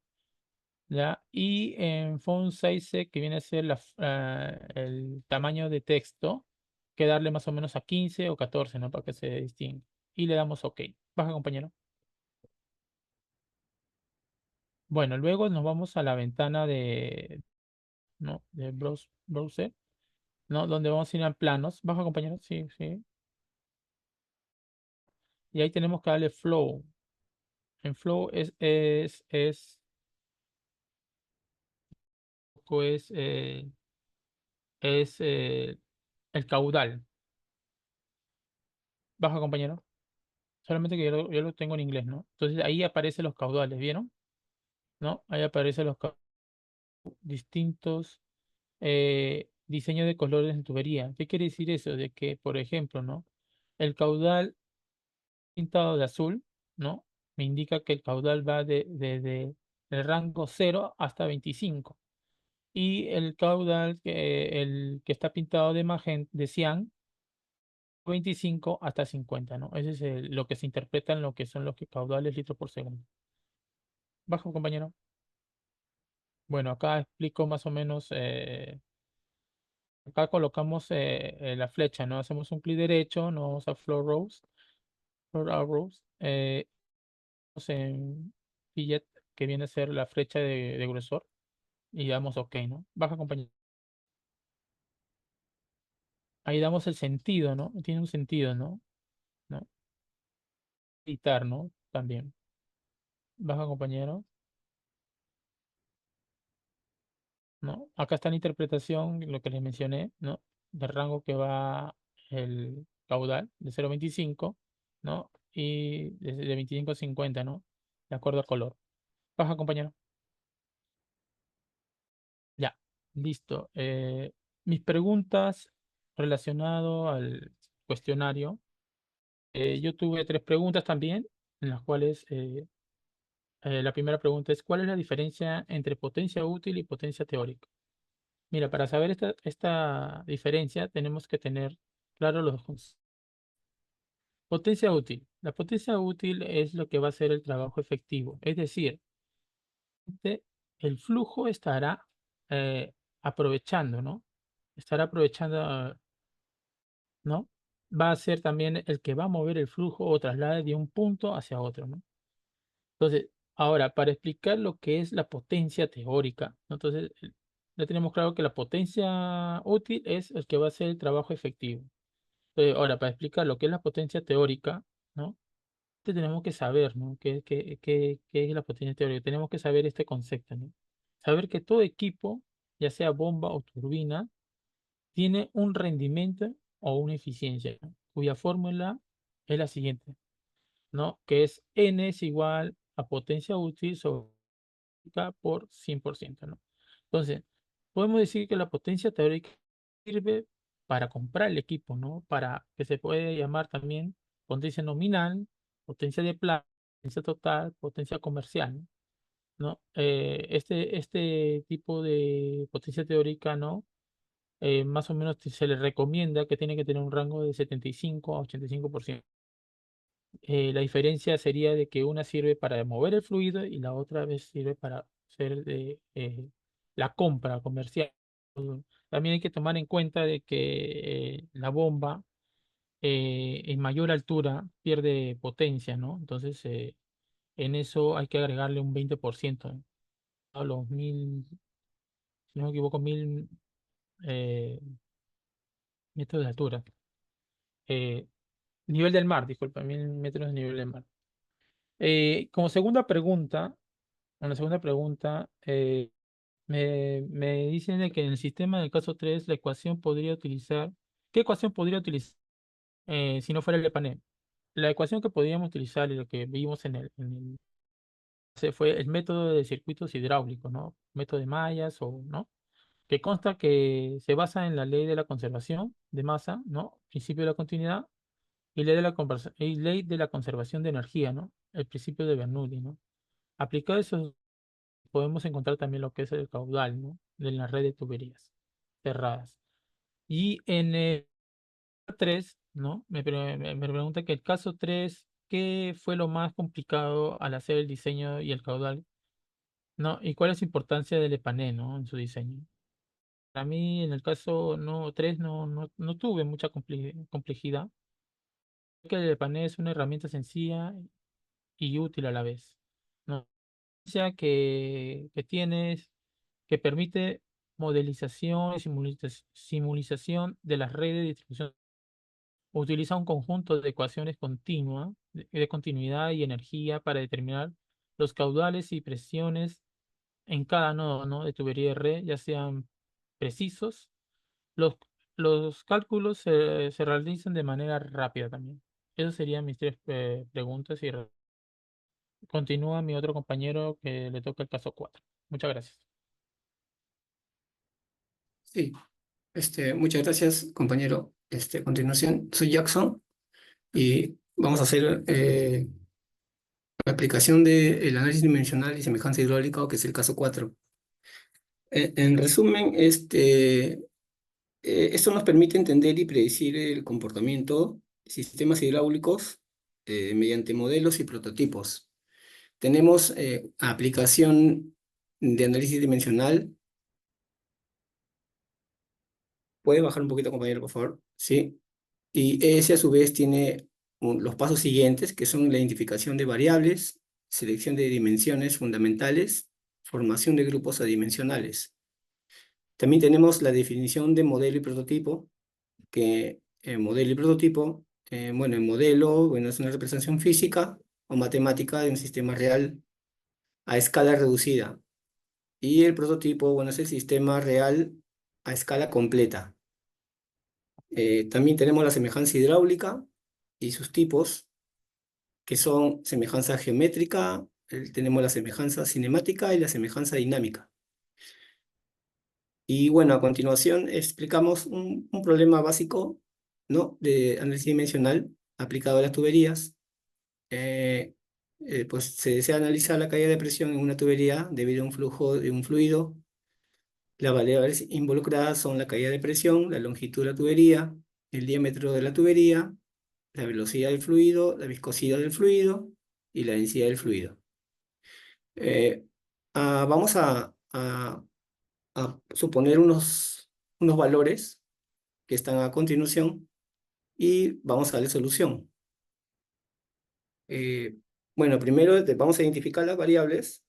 Speaker 4: ¿Ya? Y en font size, que viene a ser el tamaño de texto, que darle más o menos a 15 o 14, ¿no? Para que se distinga. Y le damos OK. Baja, compañero. Bueno, luego nos vamos a la ventana ¿no? de browser, ¿no? Donde vamos a ir a planos. Baja, compañero. Sí, sí. Y ahí tenemos que darle flow. En flow pues, es el caudal. Baja, compañero. Solamente que yo lo tengo en inglés, ¿no? Entonces ahí aparecen los caudales, ¿vieron? ¿No? Ahí aparecen los distintos diseños de colores en tubería. ¿Qué quiere decir eso? De que, por ejemplo, ¿no? El caudal pintado de azul, ¿no? Me indica que el caudal va desde el rango 0 hasta 25. Y el caudal, el que está pintado de magenta, de cian, 25 hasta 50, ¿no? Ese es lo que se interpreta en lo que son los caudales litros por segundo. Bajo, compañero. Bueno, acá explico más o menos, acá colocamos la flecha, ¿no? Hacemos un clic derecho, nos vamos a Flow Rows, for arrows, en Fillet, que viene a ser la flecha de grosor, y damos OK, ¿no? Baja, compañero. Ahí damos el sentido, ¿no? Tiene un sentido, ¿no? ¿No? Editar, ¿no? También. Baja, compañero. ¿No? Acá está la interpretación, lo que les mencioné, ¿no? Del rango que va el caudal de 0,25, ¿no? Y de 25 a 50, ¿no? De acuerdo al color. Baja, compañero. Ya, listo. Mis preguntas relacionado al cuestionario. Yo tuve 3 preguntas también, en las cuales la primera pregunta es: ¿cuál es la diferencia entre potencia útil y potencia teórica? Mira, para saber esta diferencia tenemos que tener claro los conceptos. Potencia útil. La potencia útil es lo que va a ser el trabajo efectivo. Es decir, el flujo estará eh, aprovechando, ¿no? Estará aprovechando, ¿no? Va a ser también el que va a mover el flujo o traslade de un punto hacia otro, ¿no? Entonces, ahora, para explicar lo que es la potencia teórica, ¿no? Entonces, ya tenemos claro que la potencia útil es el que va a hacer el trabajo efectivo. Ahora, para explicar lo que es la potencia teórica, ¿no? Tenemos que saber, ¿no? ¿Qué es la potencia teórica? Tenemos que saber este concepto, ¿no? Saber que todo equipo, ya sea bomba o turbina, tiene un rendimiento o una eficiencia, ¿no? Cuya fórmula es la siguiente, ¿no? Que es N es igual a potencia útil sobre por 100%, ¿no? Entonces, podemos decir que la potencia teórica sirve para comprar el equipo, ¿no? Para que se puede llamar también potencia nominal, potencia de planta, potencia total, potencia comercial, ¿no? Este tipo de potencia teórica, ¿no? Más o menos se le recomienda que tiene que tener un rango de 75 a 85%. La diferencia sería de que una sirve para mover el fluido y la otra vez sirve para hacer la compra comercial. También hay que tomar en cuenta de que la bomba en mayor altura pierde potencia, ¿no? Entonces, en eso hay que agregarle un 20%, ¿no? A los 1000, si no me equivoco, 1000 eh, metros de altura. Eh, Nivel del mar, disculpa, 1000 metros de nivel del mar. Como segunda pregunta, una segunda pregunta, me dicen de que en el sistema del caso 3 la ecuación podría utilizar, ¿qué ecuación podría utilizar si no fuera el EPANET? La ecuación que podríamos utilizar y lo que vimos fue el método de circuitos hidráulicos, ¿no? Método de mallas o, ¿no? Que consta que se basa en la ley de la conservación de masa, ¿no? Principio de la continuidad y ley de la conservación de energía, ¿no? El principio de Bernoulli, ¿no? Aplicado eso podemos encontrar también lo que es el caudal, ¿no? De la red de tuberías cerradas. Y en el 3, ¿no? Me pregunta que el caso 3, ¿qué fue lo más complicado al hacer el diseño y el caudal? ¿No? ¿Y cuál es la importancia del EPANE, ¿no? En su diseño. Para mí, en el caso 3, no tuve mucha complejidad, que el EPANE es una herramienta sencilla y útil a la vez, ¿no? Sea que tienes, que permite modelización y simulización de las redes de distribución. Utiliza un conjunto de ecuaciones continuas, de continuidad y energía para determinar los caudales y presiones en cada nodo, ¿no? De tubería de red, ya sean precisos. Los, los cálculos se realizan de manera rápida también. Esas serían mis 3 preguntas y continúa mi otro compañero que le toca el caso 4. Muchas gracias.
Speaker 1: Sí, muchas gracias, compañero. A continuación, soy Jackson y vamos a hacer la aplicación del análisis dimensional y semejanza hidráulica, que es el caso 4. En resumen, esto nos permite entender y predecir el comportamiento de sistemas hidráulicos mediante modelos y prototipos. Tenemos aplicación de análisis dimensional. ¿Puede bajar un poquito, compañero, por favor? Sí. Y ese a su vez tiene los pasos siguientes, que son la identificación de variables, selección de dimensiones fundamentales, formación de grupos adimensionales. También tenemos la definición de modelo y prototipo, que modelo y prototipo, bueno, el modelo, bueno, es una representación física o matemática de un sistema real a escala reducida. Y el prototipo, bueno, es el sistema real a escala completa. También tenemos la semejanza hidráulica y sus tipos, que son semejanza geométrica, tenemos la semejanza cinemática y la semejanza dinámica. Y bueno, a continuación explicamos un problema básico, ¿no?, de análisis dimensional aplicado a las tuberías. Pues se desea analizar la caída de presión en una tubería debido a un flujo de un fluido. Las variables involucradas son la caída de presión, la longitud de la tubería, el diámetro de la tubería, la velocidad del fluido, la viscosidad del fluido y la densidad del fluido. Eh, Vamos a suponer unos valores que están a continuación y vamos a darle solución. Bueno, primero vamos a identificar las variables,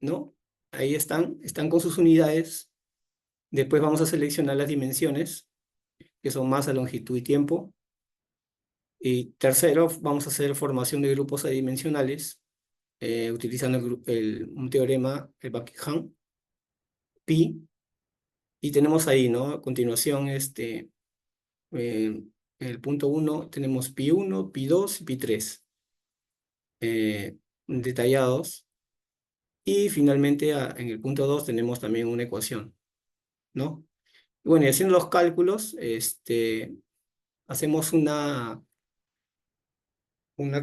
Speaker 1: ¿no? Ahí están con sus unidades. Después vamos a seleccionar las dimensiones, que son masa, longitud y tiempo. Y tercero, vamos a hacer formación de grupos adimensionales, utilizando un teorema, el Buckingham, pi. Y tenemos ahí, ¿no? A continuación, el punto 1, tenemos pi 1, pi 2 y pi 3, detallados. Y finalmente, en el punto 2 tenemos también una ecuación, ¿no? Y bueno, y haciendo los cálculos, hacemos una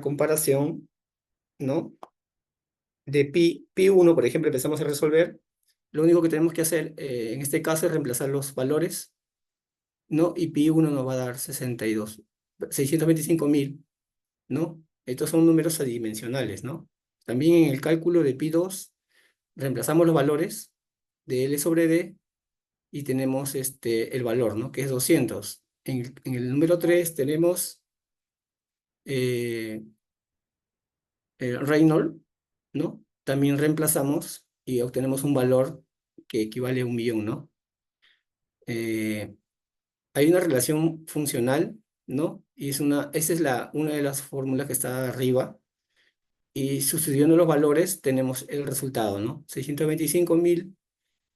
Speaker 1: comparación, ¿no? De pi 1, por ejemplo, empezamos a resolver. Lo único que tenemos que hacer, en este caso, es reemplazar los valores, ¿no? Y pi 1 nos va a dar 625.000, ¿no? Estos son números adimensionales, ¿no? También en el cálculo de pi 2, reemplazamos los valores de L sobre D y tenemos el valor, ¿no?, que es 200. En el número 3 tenemos Reynolds, ¿no? También reemplazamos y obtenemos un valor que equivale a 1.000.000, ¿no? Hay una relación funcional, ¿no? Y esa es una de las fórmulas que está arriba. Y sustituyendo los valores tenemos el resultado, ¿no? 625.000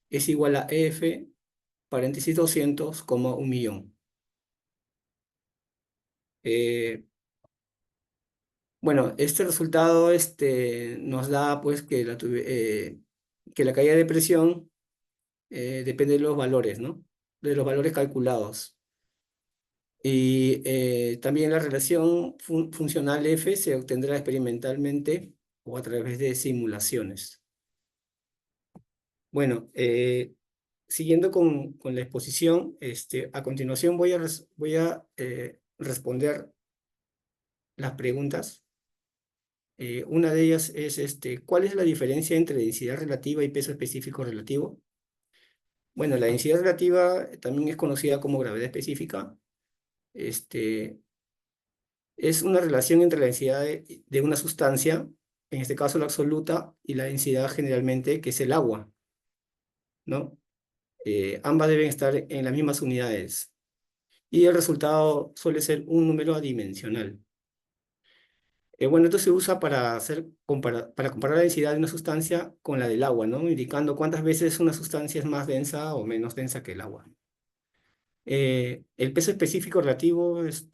Speaker 1: es igual a F, paréntesis 200, como 1.000.000. Bueno, este resultado nos da pues que la caída de presión depende de los valores, ¿no? De los valores calculados. Y también la relación funcional F se obtendrá experimentalmente o a través de simulaciones. Bueno, siguiendo con la exposición, a continuación voy a responder las preguntas. Una de ellas es, ¿cuál es la diferencia entre densidad relativa y peso específico relativo? Bueno, la densidad relativa también es conocida como gravedad específica. Es una relación entre la densidad de una sustancia, en este caso la absoluta, y la densidad generalmente, que es el agua, ¿no? Ambas deben estar en las mismas unidades. Y el resultado suele ser un número adimensional. Bueno, esto se usa para comparar la densidad de una sustancia con la del agua, ¿no? Indicando cuántas veces una sustancia es más densa o menos densa que el agua. El peso específico relativo es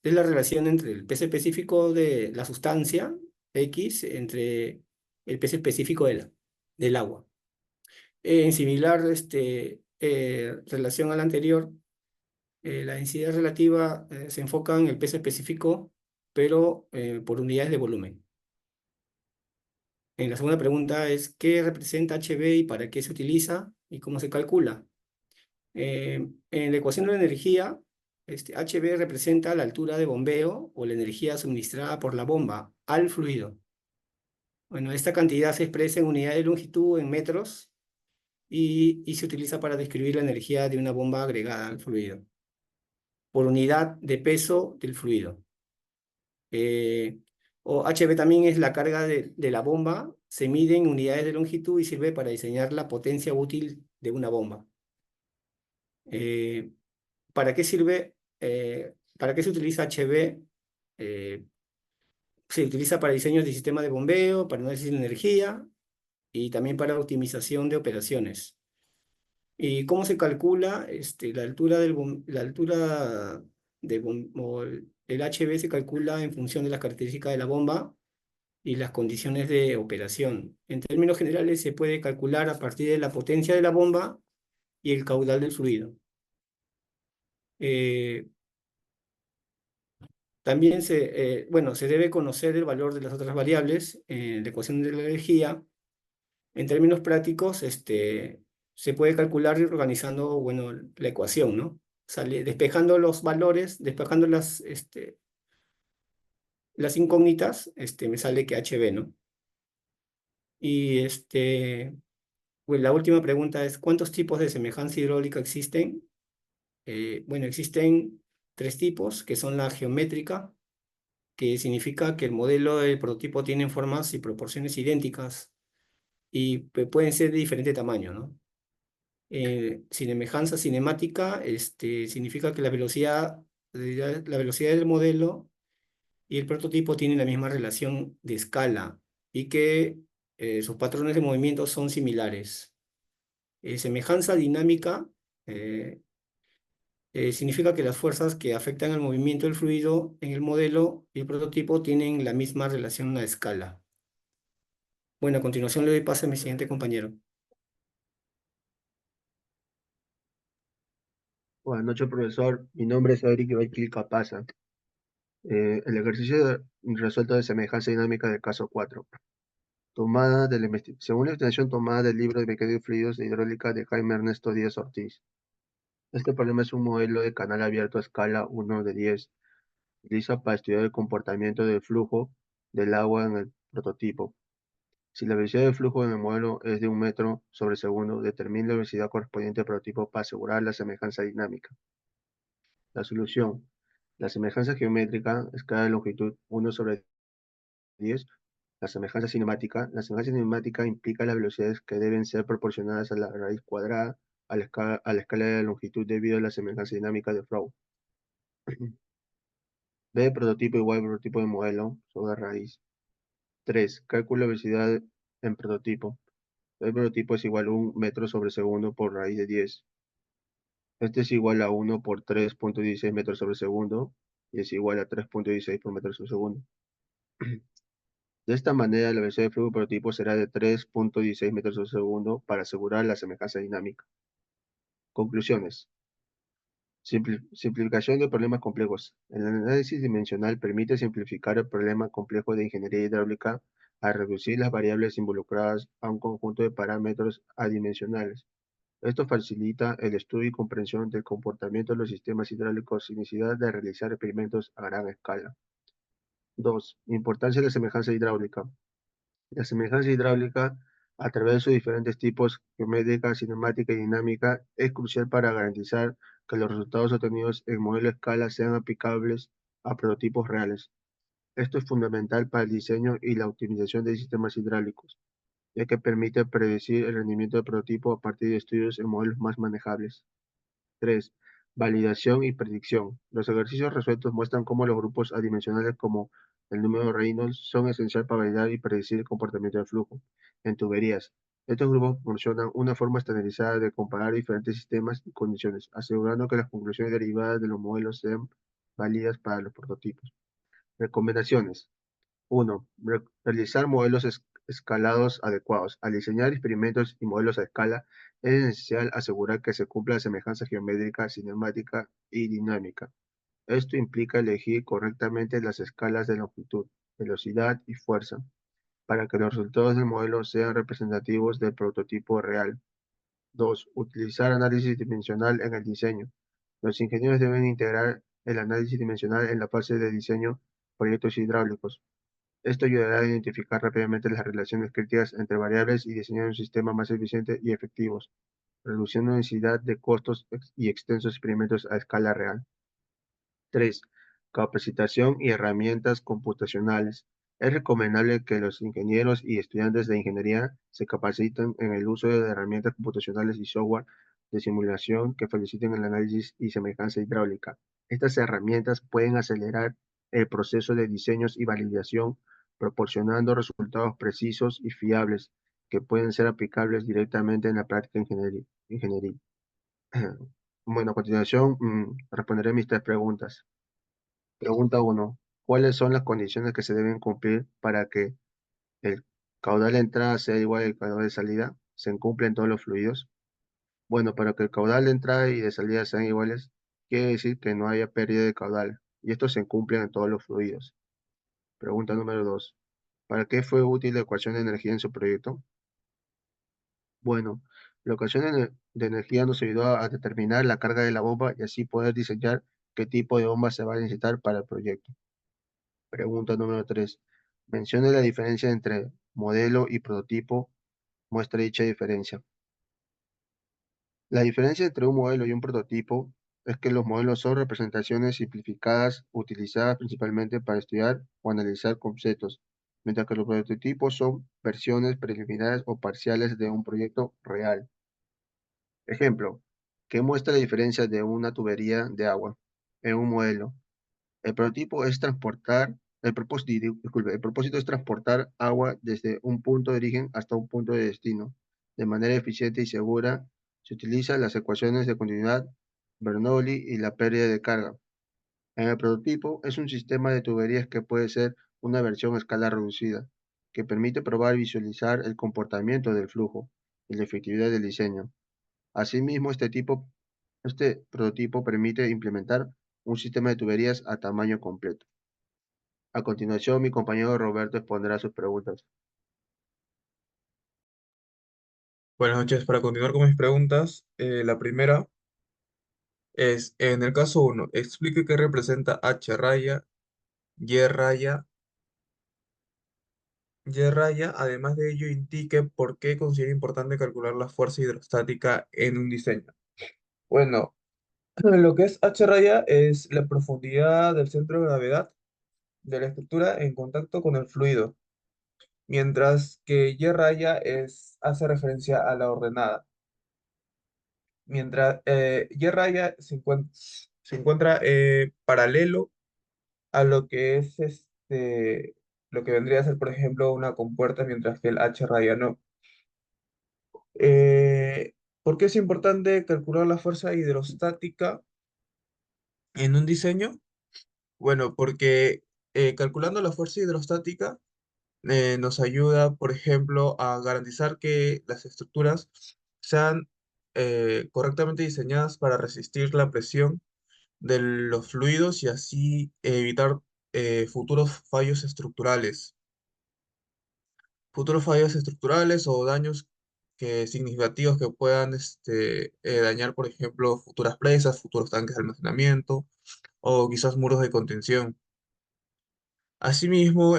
Speaker 1: la relación entre el peso específico de la sustancia X entre el peso específico del agua. En similar relación a la anterior, la densidad relativa se enfoca en el peso específico, pero por unidades de volumen. En la segunda pregunta es, ¿qué representa HB y para qué se utiliza y cómo se calcula? En la ecuación de la energía, HB representa la altura de bombeo o la energía suministrada por la bomba al fluido. Bueno, esta cantidad se expresa en unidad de longitud en metros y se utiliza para describir la energía de una bomba agregada al fluido por unidad de peso del fluido. Eh, o HV también es la carga de la bomba, se mide en unidades de longitud y sirve para diseñar la potencia útil de una bomba. Eh, ¿Para qué sirve? ¿Para qué se utiliza HV? Eh, Se utiliza para diseños de sistemas de bombeo, para análisis de energía y también para optimización de operaciones. ¿Y cómo se calcula? La altura la altura o el HV se calcula en función de las características de la bomba y las condiciones de operación. En términos generales, se puede calcular a partir de la potencia de la bomba y el caudal del fluido. Eh, También bueno, se debe conocer el valor de las otras variables en la ecuación de la energía. En términos prácticos, se puede calcular organizando, bueno, la ecuación, ¿no? Sale, despejando los valores, despejando las incógnitas, me sale que HB, ¿no? Y pues la última pregunta es, ¿cuántos tipos de semejanza hidráulica existen? Bueno, existen tres tipos, que son la geométrica, que significa que el modelo del prototipo tiene formas y proporciones idénticas y pueden ser de diferente tamaño, ¿no? Semejanza cinemática, significa que la velocidad del modelo y el prototipo tienen la misma relación de escala y que sus patrones de movimiento son similares. Semejanza dinámica eh, significa que las fuerzas que afectan el movimiento del fluido en el modelo y el prototipo tienen la misma relación a escala. Bueno, a continuación le doy paso a mi siguiente compañero.
Speaker 5: Buenas noches, profesor. Mi nombre es Eric Ibaikil Capaza. El ejercicio resuelto de semejanza dinámica del caso 4. Según la investigación tomada del libro de Mecánica de Fluidos e Hidráulica de Jaime Ernesto Díaz Ortiz. Este problema es un modelo de canal abierto a escala 1 de 10. Utiliza para estudiar el comportamiento del flujo del agua en el prototipo. Si la velocidad de flujo en el modelo es de 1 metro sobre segundo, determine la velocidad correspondiente al prototipo para asegurar la semejanza dinámica. La solución. La semejanza geométrica, escala de longitud 1 sobre 10. La semejanza cinemática. La semejanza cinemática implica las velocidades que deben ser proporcionadas a la raíz cuadrada a la escala de longitud debido a la semejanza dinámica de Froud. B, prototipo igual a prototipo de modelo sobre raíz. 3. Cálculo de velocidad en prototipo. El prototipo es igual a 1 metro sobre segundo por raíz de 10. Este es igual a 1 por 3.16 metros sobre segundo y es igual a 3.16 por metro sobre segundo. De esta manera, la velocidad de flujo prototipo será de 3.16 metros por segundo para asegurar la semejanza dinámica. Conclusiones. Simplificación de problemas complejos. El análisis dimensional permite simplificar el problema complejo de ingeniería hidráulica al reducir las variables involucradas a un conjunto de parámetros adimensionales. Esto facilita el estudio y comprensión del comportamiento de los sistemas hidráulicos sin necesidad de realizar experimentos a gran escala. 2. Importancia de la semejanza hidráulica. La semejanza hidráulica, a través de sus diferentes tipos, geométrica, cinemática y dinámica, es crucial para garantizar que los resultados obtenidos en modelo a escala sean aplicables a prototipos reales. Esto es fundamental para el diseño y la optimización de sistemas hidráulicos, ya que permite predecir el rendimiento del prototipo a partir de estudios en modelos más manejables. 3. Validación y predicción. Los ejercicios resueltos muestran cómo los grupos adimensionales como el número de Reynolds son esenciales para validar y predecir el comportamiento del flujo en tuberías. Estos grupos proporcionan una forma estandarizada de comparar diferentes sistemas y condiciones, asegurando que las conclusiones derivadas de los modelos sean válidas para los prototipos. Recomendaciones. 1. Realizar modelos escalados adecuados. Al diseñar experimentos y modelos a escala, es esencial asegurar que se cumpla la semejanza geométrica, cinemática y dinámica. Esto implica elegir correctamente las escalas de longitud, velocidad y fuerza, para que los resultados del modelo sean representativos del prototipo real. 2. Utilizar análisis dimensional en el diseño. Los ingenieros deben integrar el análisis dimensional en la fase de diseño de proyectos hidráulicos. Esto ayudará a identificar rápidamente las relaciones críticas entre variables y diseñar un sistema más eficiente y efectivo, reduciendo la necesidad de costos y extensos experimentos a escala real. 3. capacitación y herramientas computacionales. Es recomendable que los ingenieros y estudiantes de ingeniería se capaciten en el uso de herramientas computacionales y software de simulación que faciliten el análisis y semejanza hidráulica. Estas herramientas pueden acelerar el proceso de diseños y validación, proporcionando resultados precisos y fiables que pueden ser aplicables directamente en la práctica ingeniería. Bueno, a continuación responderé mis tres preguntas. Pregunta uno: ¿cuáles son las condiciones que se deben cumplir para que el caudal de entrada sea igual al caudal de salida? ¿Se cumplen todos los fluidos? Bueno, para que el caudal de entrada y de salida sean iguales, quiere decir que no haya pérdida de caudal, y esto se cumple en todos los fluidos. Pregunta número 2: ¿para qué fue útil la ecuación de energía en su proyecto? Bueno, la ecuación de energía nos ayudó a determinar la carga de la bomba y así poder diseñar qué tipo de bomba se va a necesitar para el proyecto. Pregunta número 3: mencione la diferencia entre modelo y prototipo. Muestra dicha diferencia. La diferencia entre un modelo y un prototipo es que los modelos son representaciones simplificadas utilizadas principalmente para estudiar o analizar conceptos, mientras que los prototipos son versiones preliminares o parciales de un proyecto real. Ejemplo, ¿qué muestra la diferencia de una tubería de agua en un modelo? El prototipo es transportar, disculpe, el propósito es transportar agua desde un punto de origen hasta un punto de destino. De manera eficiente y segura, se utilizan las ecuaciones de continuidad, Bernoulli y la pérdida de carga. En el prototipo es un sistema de tuberías que puede ser una versión a escala reducida, que permite probar y visualizar el comportamiento del flujo y la efectividad del diseño. Asimismo, este prototipo permite implementar un sistema de tuberías a tamaño completo. A continuación, mi compañero Roberto expondrá sus preguntas.
Speaker 2: Buenas noches. Para continuar con mis preguntas, la primera es, en el caso uno, explique qué representa H raya, Y raya, Y raya. Además de ello, indique por qué considera importante calcular la fuerza hidrostática en un diseño. Bueno, lo que es H raya es la profundidad del centro de gravedad de la estructura en contacto con el fluido, mientras que Y raya hace referencia a la ordenada. Mientras Y raya se encuentra paralelo a lo que es lo que vendría a ser, por ejemplo, una compuerta, mientras que el H raya no. Eh, ¿Por qué es importante calcular la fuerza hidrostática en un diseño? Bueno, porque calculando la fuerza hidrostática nos ayuda, por ejemplo, a garantizar que las estructuras sean correctamente diseñadas para resistir la presión de los fluidos y así evitar futuros fallos estructurales. Futuros fallos estructurales o daños significativos que puedan dañar, por ejemplo, futuras presas, futuros tanques de almacenamiento o quizás muros de contención. Asimismo,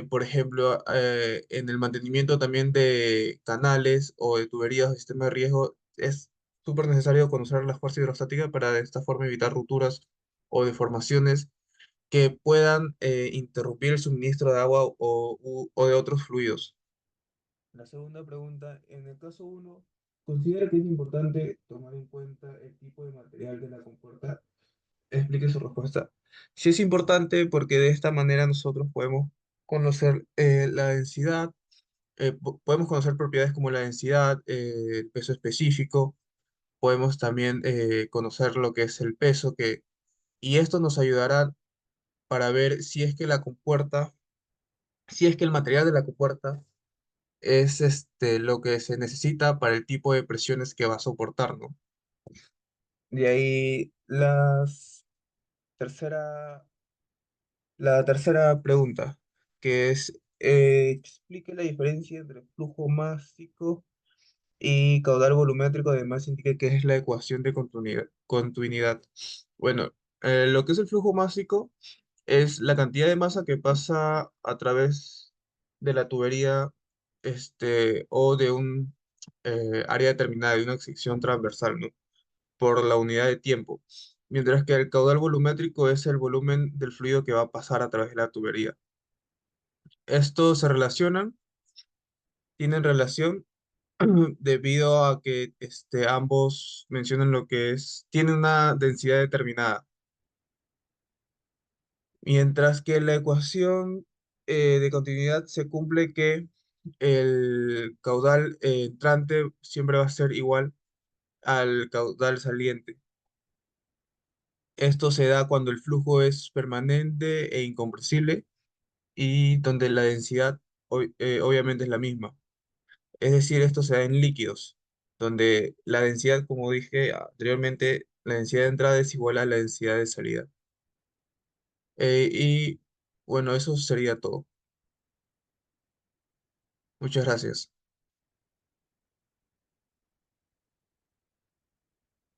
Speaker 2: por ejemplo, en el mantenimiento también de canales o de tuberías o sistemas de riesgo, es súper necesario conocer la fuerza hidrostática para de esta forma evitar rupturas o deformaciones que puedan interrumpir el suministro de agua o de otros fluidos. La segunda pregunta, en el caso uno, ¿considera que es importante tomar en cuenta el tipo de material de la compuerta? Explique su respuesta. Sí es importante porque de esta manera nosotros podemos conocer la densidad, podemos conocer propiedades como la densidad, el peso específico, podemos también conocer lo que es el peso, y esto nos ayudará para ver si es que la compuerta, si es que el material de la compuerta es lo que se necesita para el tipo de presiones que va a soportar, ¿no? De ahí tercera La tercera pregunta, que es, explique la diferencia entre flujo másico y caudal volumétrico, además indique qué es la ecuación de continuidad. Bueno, lo que es el flujo másico es la cantidad de masa que pasa a través de la tubería o de un área determinada, de una sección transversal, ¿no? Por la unidad de tiempo. mientras que el caudal volumétrico es el volumen del fluido que va a pasar a través de la tubería. Estos se relacionan, tienen relación debido a que ambos mencionan lo que es, tienen una densidad determinada, mientras que la ecuación de continuidad se cumple que el caudal entrante siempre va a ser igual al caudal saliente. Esto se da cuando el flujo es permanente e incompresible y donde la densidad obviamente es la misma. Es decir, esto se da en líquidos, donde la densidad, como dije anteriormente, la densidad de entrada es igual a la densidad de salida. Y bueno, eso sería todo. Muchas gracias.